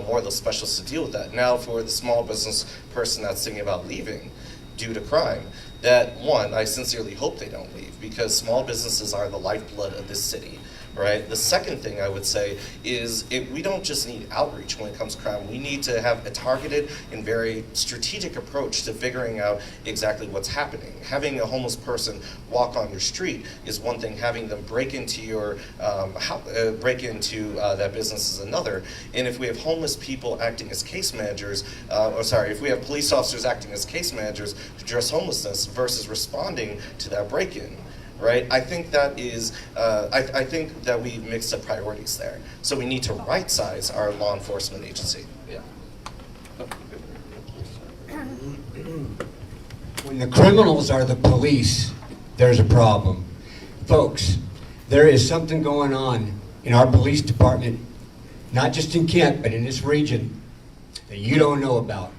more of the specialists to deal with that. Now, for the small business person that's thinking about leaving due to crime, that one, I sincerely hope they don't leave, because small businesses are the lifeblood of this city, right? The second thing I would say is we don't just need outreach when it comes to crime. We need to have a targeted and very strategic approach to figuring out exactly what's happening. Having a homeless person walk on your street is one thing. Having them break into your that business is another. And if we have homeless people acting as case managers, if we have police officers acting as case managers to address homelessness versus responding to that break-in, right? I think that is, I think that we mixed up priorities there. So we need to right-size our law enforcement agency. Yeah. When the criminals are the police, there's a problem. Folks, there is something going on in our police department, not just in Kent, but in this region, that you don't know about,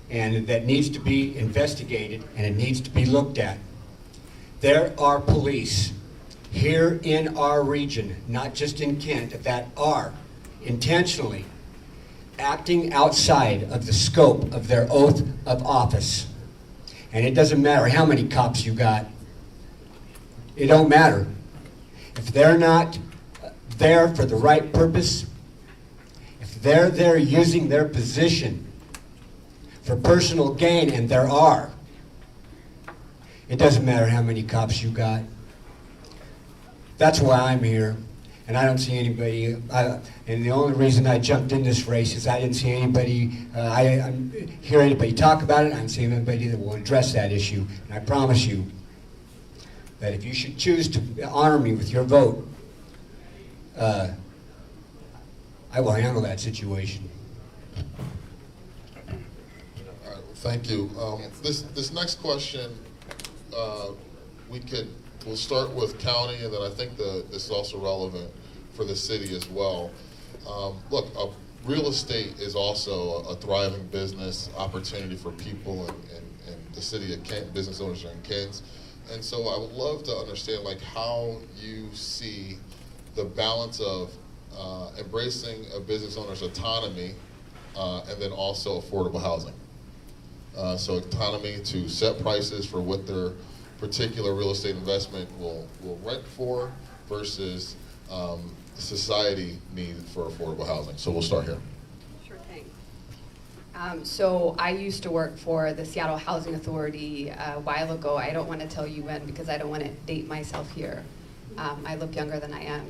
and that needs to be investigated, and it needs to be looked at. There are police here in our region, not just in Kent, that are intentionally acting outside of the scope of their oath of office. And it doesn't matter how many cops you got. It don't matter. If they're not there for the right purpose, if they're there using their position for personal gain, and there are, it doesn't matter how many cops you got. That's why I'm here, and I don't see anybody. And the only reason I jumped in this race is I didn't see anybody. I hear anybody talk about it. I don't see anybody that will address that issue. And I promise you that if you should choose to honor me with your vote, I will handle that situation. All right, thank you. This next question. We'll start with county, and then I think this is also relevant for the city as well. Look, real estate is also a thriving business opportunity for people in the city of Kent, business owners in Kent. And so I would love to understand how you see the balance of embracing a business owner's autonomy and then also affordable housing. So autonomy to set prices for what their particular real estate investment will rent for versus society need for affordable housing. So we'll start here. Sure thing. So I used to work for the Seattle Housing Authority a while ago. I don't want to tell you when because I don't want to date myself here. I look younger than I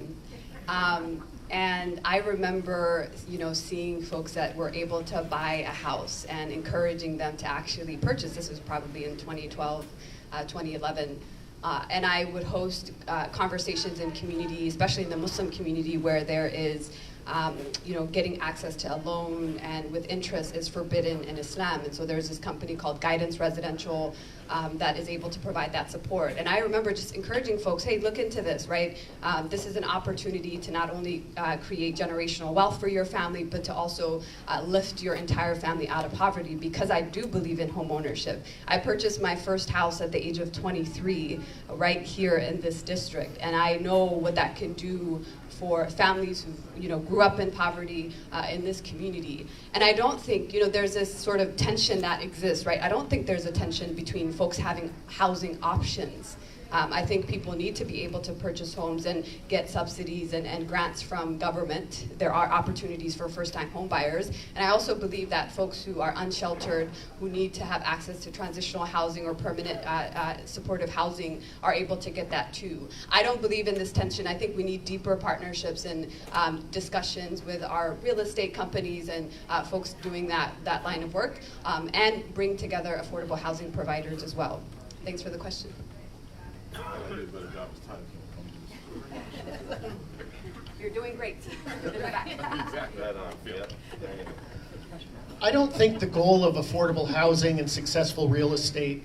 am. And I remember, seeing folks that were able to buy a house and encouraging them to actually purchase. This was probably in 2012, 2011. And I would host conversations in community, especially in the Muslim community, where there is, getting access to a loan and with interest is forbidden in Islam. And so there's this company called Guidance Residential that is able to provide that support. And I remember just encouraging folks, hey, look into this, right? This is an opportunity to not only create generational wealth for your family, but to also lift your entire family out of poverty, because I do believe in home ownership. I purchased my first house at the age of 23 right here in this district, and I know what that can do for families who grew up in poverty in this community. And I don't think there's this sort of tension that exists, right? I don't think there's a tension between folks having housing options I think people need to be able to purchase homes and get subsidies and grants from government. There are opportunities for first-time home buyers. And I also believe that folks who are unsheltered, who need to have access to transitional housing or permanent supportive housing are able to get that too. I don't believe in this tension. I think we need deeper partnerships and discussions with our real estate companies and folks doing that line of work, and bring together affordable housing providers as well. Thanks for the question. You're doing great. I don't think the goal of affordable housing and successful real estate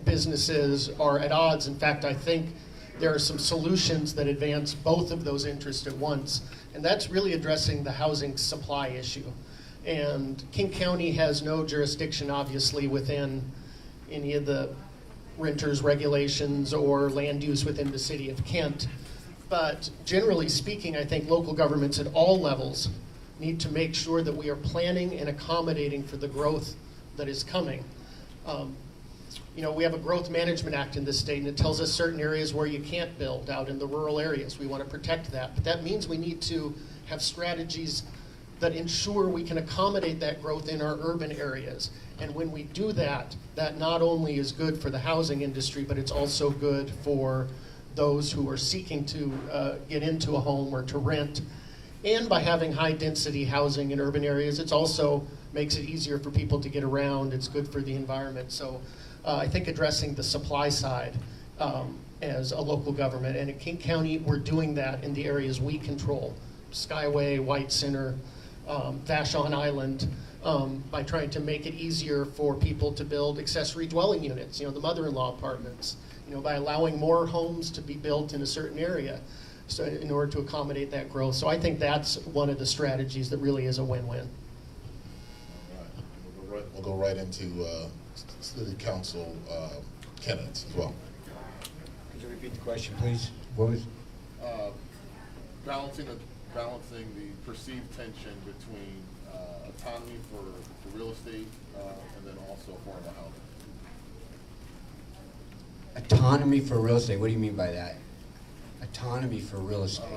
businesses are at odds. In fact, I think there are some solutions that advance both of those interests at once, and that's really addressing the housing supply issue. And King County has no jurisdiction, obviously, within any of the renters regulations or land use within the city of Kent. But generally speaking, I think local governments at all levels need to make sure that we are planning and accommodating for the growth that is coming. We have a Growth Management Act in this state, and it tells us certain areas where you can't build out in the rural areas. We want to protect that. But that means we need to have strategies that ensure we can accommodate that growth in our urban areas. And when we do that, that not only is good for the housing industry, but it's also good for those who are seeking to get into a home or to rent. And by having high density housing in urban areas, it also makes it easier for people to get around. It's good for the environment. So I think addressing the supply side as a local government, and in King County, we're doing that in the areas we control. Skyway, White Center, Vashon Island, by trying to make it easier for people to build accessory dwelling units, the mother-in-law apartments, by allowing more homes to be built in a certain area, so in order to accommodate that growth. So I think that's one of the strategies that really is a win-win. All right. We'll go right into City Council candidates as well. Could you repeat the question, please? What was? Balancing the perceived tension between autonomy for real estate and then also affordable housing. Autonomy for real estate. What do you mean by that? Autonomy for real estate.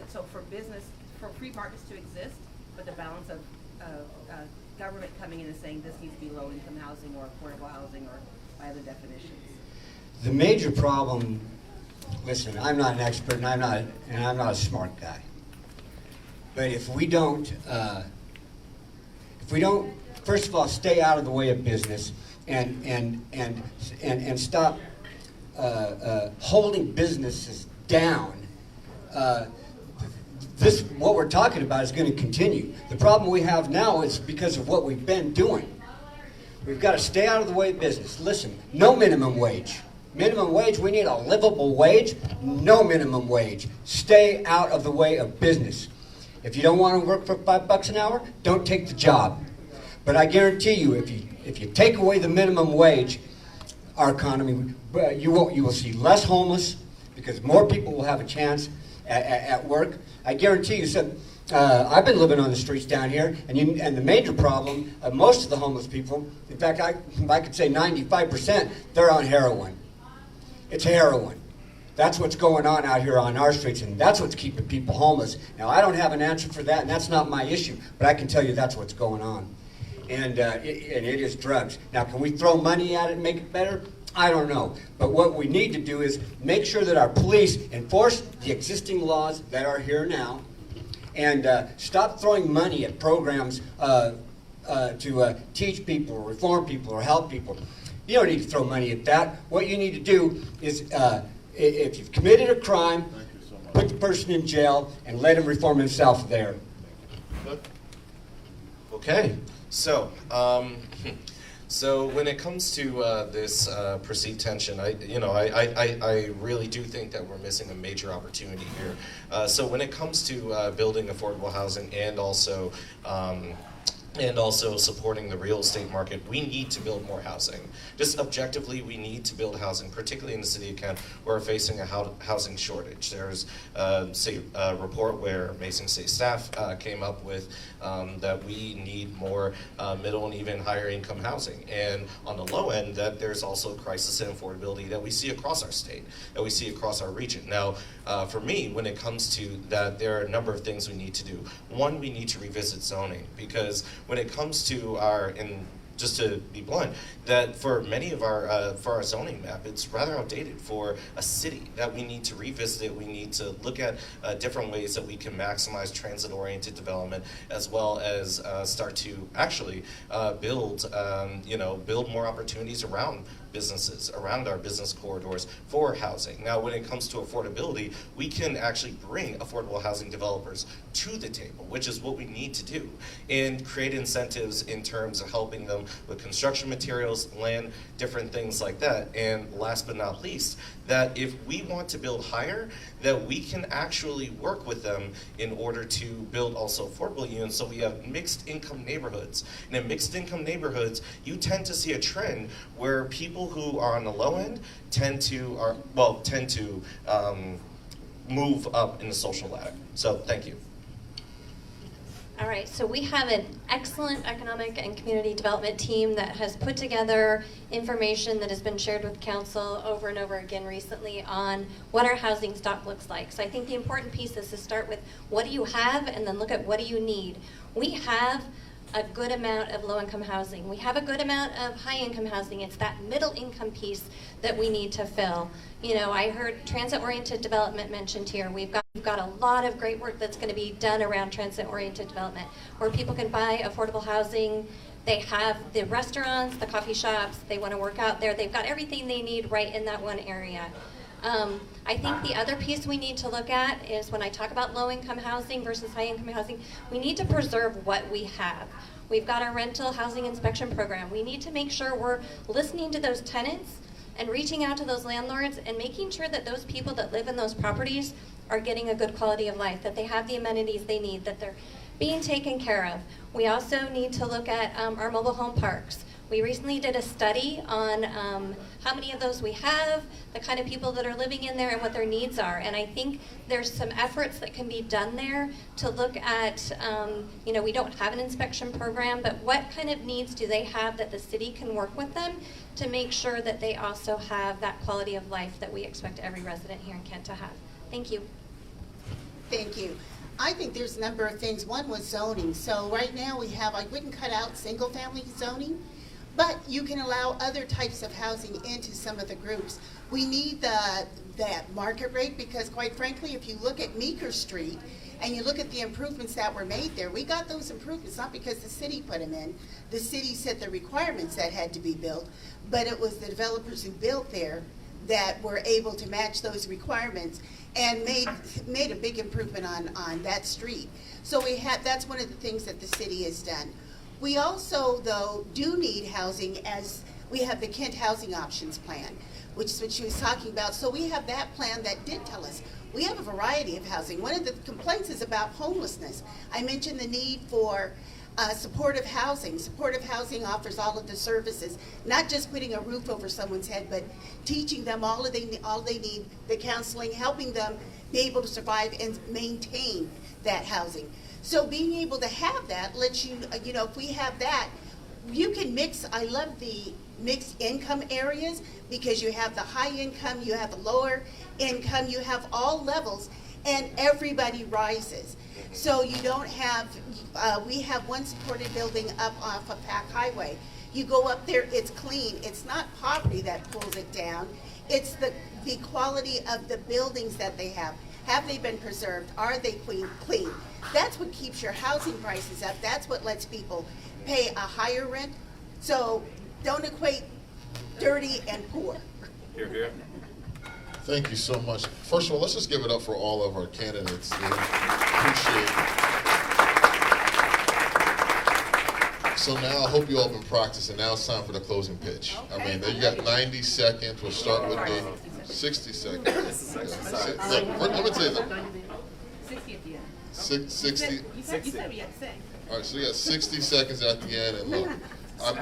So for business, for free markets to exist, but the balance of government coming in and saying this needs to be low-income housing or affordable housing or by other definitions. The major problem. Listen, I'm not an expert, and I'm not a smart guy. But if we don't, first of all, stay out of the way of business, and stop holding businesses down, what we're talking about is going to continue. The problem we have now is because of what we've been doing. We've got to stay out of the way of business. Listen, no minimum wage. Minimum wage, we need a livable wage. No minimum wage. Stay out of the way of business. If you don't want to work for $5 an hour, don't take the job. But I guarantee you, if you take away the minimum wage, our economy, you will see less homeless because more people will have a chance at work. I guarantee you. So, I've been living on the streets down here, and the major problem of most of the homeless people, in fact, I could say 95%, they're on heroin. It's heroin. That's what's going on out here on our streets, and that's what's keeping people homeless. Now, I don't have an answer for that, and that's not my issue, but I can tell you that's what's going on. And it is drugs. Now, can we throw money at it and make it better? I don't know. But what we need to do is make sure that our police enforce the existing laws that are here now, and stop throwing money at programs to teach people, or reform people, or help people. You don't need to throw money at that. What you need to do is, if you've committed a crime, put the person in jail and let him reform himself there. Okay, so when it comes to this perceived tension, I really do think that we're missing a major opportunity here. So when it comes to building affordable housing and also and also supporting the real estate market, we need to build more housing. Just objectively, we need to build housing, particularly in the city of Kent, where we're facing a housing shortage. There's a report where Mason State staff came up with that we need more middle and even higher income housing. And on the low end, that there's also a crisis in affordability that we see across our state, that we see across our region. Now, for me, when it comes to that, there are a number of things we need to do. One, we need to revisit zoning, because when it comes to and just to be blunt, that for many of for our zoning map, it's rather outdated for a city, that we need to revisit it. We need to look at different ways that we can maximize transit-oriented development, as well as start to actually build more opportunities around businesses, around our business corridors for housing. Now, when it comes to affordability, we can actually bring affordable housing developers to the table, which is what we need to do, and create incentives in terms of helping them with construction materials, land, different things like that. And last but not least, that if we want to build higher, that we can actually work with them in order to build also affordable units, so we have mixed income neighborhoods. And in mixed income neighborhoods, you tend to see a trend where people who are on the low end tend to move up in the social ladder. So thank you. All right, so we have an excellent economic and community development team that has put together information that has been shared with council over and over again recently on what our housing stock looks like. So I think the important piece is to start with what do you have, and then look at what do you need. We have a good amount of low-income housing. We have a good amount of high-income housing. It's that middle-income piece that we need to fill. You know, I heard transit-oriented development mentioned here. We've got a lot of great work that's going to be done around transit-oriented development, where people can buy affordable housing. They have the restaurants, the coffee shops. They want to work out there. They've got everything they need right in that one area. I think the other piece we need to look at is when I talk about low-income housing versus high-income housing, we need to preserve what we have. We've got our rental housing inspection program. We need to make sure we're listening to those tenants and reaching out to those landlords and making sure that those people that live in those properties are getting a good quality of life, that they have the amenities they need, that they're being taken care of. We also need to look at our mobile home parks. We recently did a study on how many of those we have, the kind of people that are living in there, and what their needs are. And I think there's some efforts that can be done there to look at, we don't have an inspection program, but what kind of needs do they have that the city can work with them to make sure that they also have that quality of life that we expect every resident here in Kent to have. Thank you. Thank you. I think there's a number of things. One was zoning. So right now we have, I wouldn't cut out single-family zoning, but you can allow other types of housing into some of the groups. We need that market rate, because quite frankly, if you look at Meeker Street and you look at the improvements that were made there, we got those improvements not because the city put them in. The city set the requirements that had to be built, but it was the developers who built there that were able to match those requirements and made a big improvement on that street. So that's one of the things that the city has done. We also, though, do need housing, as we have the Kent Housing Options Plan, which is what she was talking about. So we have that plan that did tell us we have a variety of housing. One of the complaints is about homelessness. I mentioned the need for supportive housing. Supportive housing offers all of the services, not just putting a roof over someone's head, but teaching them all they need, the counseling, helping them be able to survive and maintain that housing. So being able to have that lets you, if we have that, you can mix. I love the mixed income areas, because you have the high income, you have the lower income, you have all levels, and everybody rises. So you don't have, we have one supported building up off of Pack Highway. You go up there, it's clean. It's not poverty that pulls it down. It's the quality of the buildings that they have. Have they been preserved? Are they clean? That's what keeps your housing prices up. That's what lets people pay a higher rent. So don't equate dirty and poor. Here, here. Thank you so much. First of all, let's just give it up for all of our candidates. We appreciate it. So now I hope you all have been practicing. Now it's time for the closing pitch. Okay. I mean, you got 90 seconds. We'll start with the 60 seconds. Look, let me tell you something. 60 at the end. 60. You said we had 6. All right, so you got 60 seconds at the end, and look,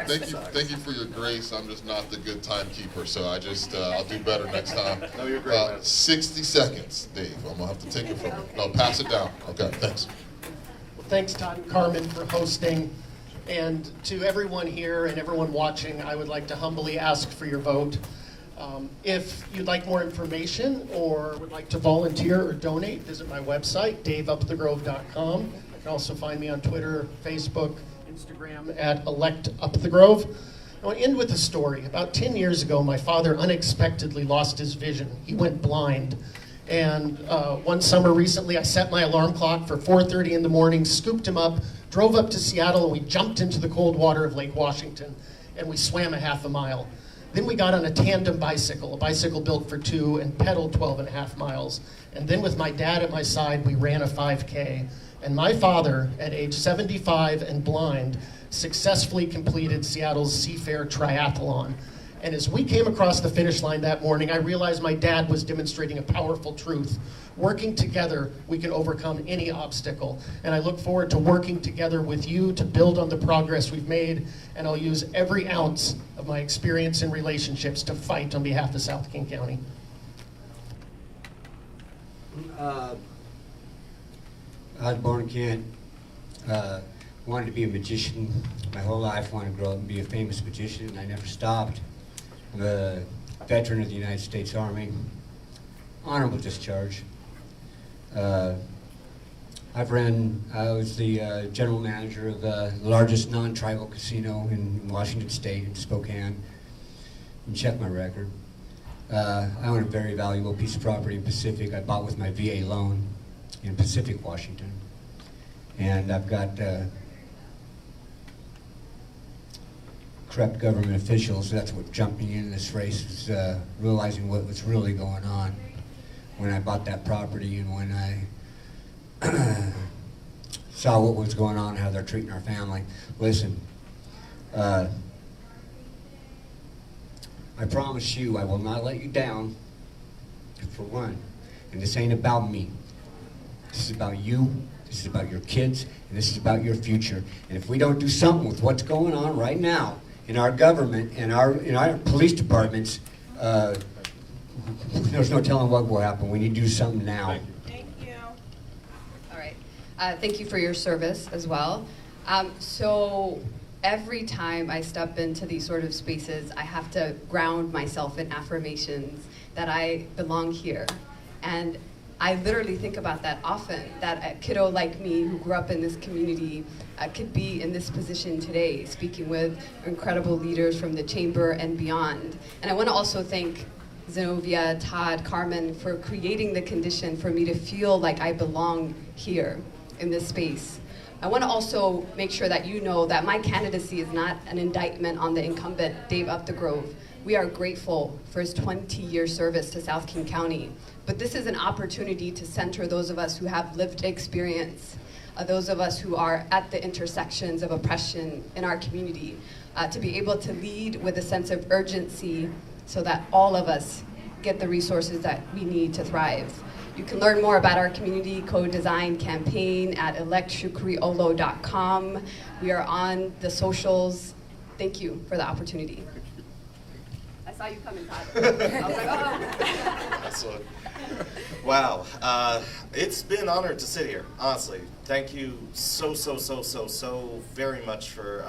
thank you for your grace. I'm just not the good timekeeper, so I just I'll do better next time. No, you're great, man. 60 seconds, Dave. I'm gonna have to take it from you. No, pass it down. Okay, thanks. Well, thanks, Todd and Carmen, for hosting. And to everyone here and everyone watching, I would like to humbly ask for your vote. If you'd like more information or would like to volunteer or donate, visit my website, daveupthegrove.com. You can also find me on Twitter, Facebook, Instagram at electupthegrove. I want to end with a story. About 10 years ago, my father unexpectedly lost his vision. He went blind. And one summer recently, I set my alarm clock for 4:30 in the morning, scooped him up, drove up to Seattle, and we jumped into the cold water of Lake Washington, and we swam a half a mile. Then we got on a tandem bicycle, a bicycle built for two, and pedaled 12.5 miles. And then with my dad at my side, we ran a 5K. And my father, at age 75 and blind, successfully completed Seattle's Seafair Triathlon. And as we came across the finish line that morning, I realized my dad was demonstrating a powerful truth. Working together, we can overcome any obstacle. And I look forward to working together with you to build on the progress we've made. And I'll use every ounce of my experience in relationships to fight on behalf of South King County. I was born in Kent. Wanted to be a magician my whole life. Wanted to grow up and be a famous magician, and I never stopped. I'm a veteran of the United States Army, honorable discharge. I was the general manager of the largest non-tribal casino in Washington State, in Spokane. You can check my record. I own a very valuable piece of property in Pacific I bought with my VA loan in Pacific, Washington. And I've got corrupt government officials. That's what jumped me in this race, is realizing what was really going on when I bought that property and when I saw what was going on, how they're treating our family. Listen, I promise you I will not let you down, for one. And this ain't about me. This is about you, this is about your kids, and this is about your future. And if we don't do something with what's going on right now in our government and in our police departments, there's no telling what will happen. We need to do something now. Thank you. All right. Thank you for your service as well. So every time I step into these sort of spaces, I have to ground myself in affirmations that I belong here. And I literally think about that often, that a kiddo like me who grew up in this community could be in this position today, speaking with incredible leaders from the chamber and beyond. And I want to also thank Zenobia, Todd, Carmen for creating the condition for me to feel like I belong here in this space. I want to also make sure that you know that my candidacy is not an indictment on the incumbent, Dave Upthegrove. We are grateful for his 20-year service to South King County. But this is an opportunity to center those of us who have lived experience, those of us who are at the intersections of oppression in our community, to be able to lead with a sense of urgency so that all of us get the resources that we need to thrive. You can learn more about our community co-design campaign at electshukriolo.com. We are on the socials. Thank you for the opportunity. I saw you coming, Todd. I was like, oh. Excellent. Wow. It's been an honor to sit here, honestly. Thank you so very much for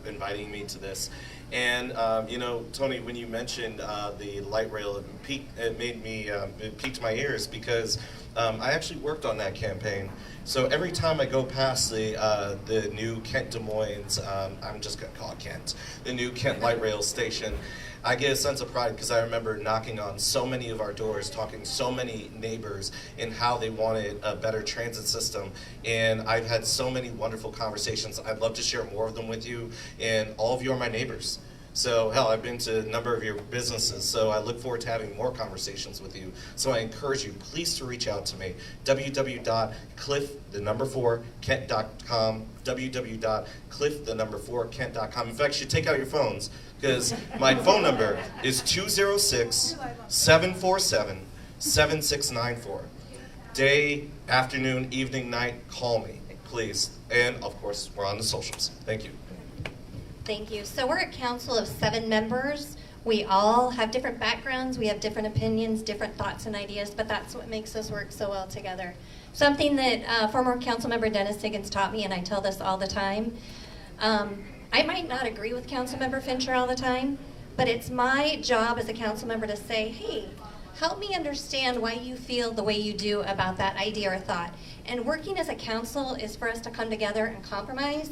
inviting me to this. And, you know, Tony, when you mentioned the light rail, it piqued my ears because I actually worked on that campaign. So every time I go past the new Kent Des Moines, I'm just going to call it Kent, the new Kent light rail station, I get a sense of pride because I remember knocking on so many of our doors, talking to so many neighbors in how they wanted a better transit system. And I've had so many wonderful conversations. I'd love to share more of them with you. And all of you are my neighbors. So, hell, I've been to a number of your businesses, so I look forward to having more conversations with you. So I encourage you, please, to reach out to me. www.cliff4kent.com, www.cliff4kent.com. In fact, you should take out your phones, because my phone number is 206-747-7694. Day, afternoon, evening, night, call me, please. and of course, we're on the socials. Thank you. Thank you. So we're a council of 7 members. We all have different backgrounds, we have different opinions, different thoughts and ideas, but that's what makes us work so well together. Something that former council member Dennis Higgins taught me, and I tell this all the time, I might not agree with council member Fincher all the time, but it's my job as a council member to say, hey, help me understand why you feel the way you do about that idea or thought. And working as a council is for us to come together and compromise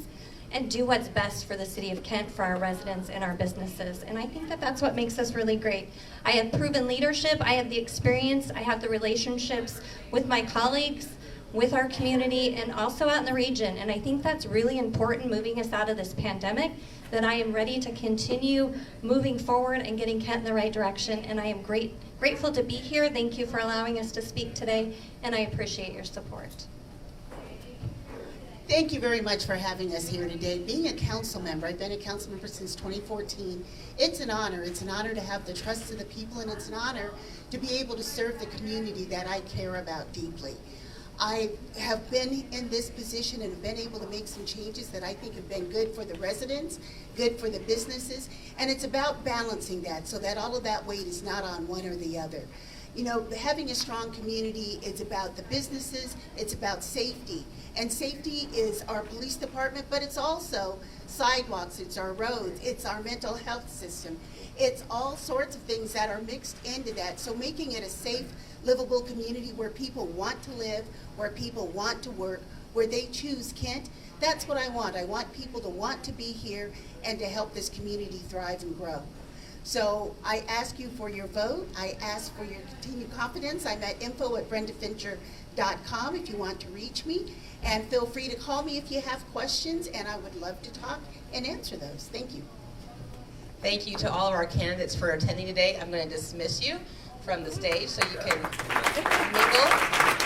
and do what's best for the city of Kent, for our residents and our businesses. And I think that that's what makes us really great. I have proven leadership, I have the experience, I have the relationships with my colleagues, with our community, and also out in the region. And I think that's really important moving us out of this pandemic, that I am ready to continue moving forward and getting Kent in the right direction. And I am grateful to be here. Thank you for allowing us to speak today, and I appreciate your support. Thank you very much for having us here today. Being a council member, I've been a council member since 2014. It's an honor. It's an honor to have the trust of the people, and it's an honor to be able to serve the community that I care about deeply. I have been in this position and have been able to make some changes that I think have been good for the residents, good for the businesses, and it's about balancing that so that all of that weight is not on one or the other. You know, having a strong community, it's about the businesses, it's about safety. And safety is our police department, but it's also sidewalks, it's our roads, it's our mental health system. It's all sorts of things that are mixed into that. So making it a safe, livable community where people want to live, where people want to work, where they choose Kent, that's what I want. I want people to want to be here and to help this community thrive and grow. So I ask you for your vote. I ask for your continued confidence. I'm at info@brendafincher.com if you want to reach me. And feel free to call me if you have questions, and I would love to talk and answer those. Thank you. Thank you to all of our candidates for attending today. I'm going to dismiss you from the stage so you can mingle.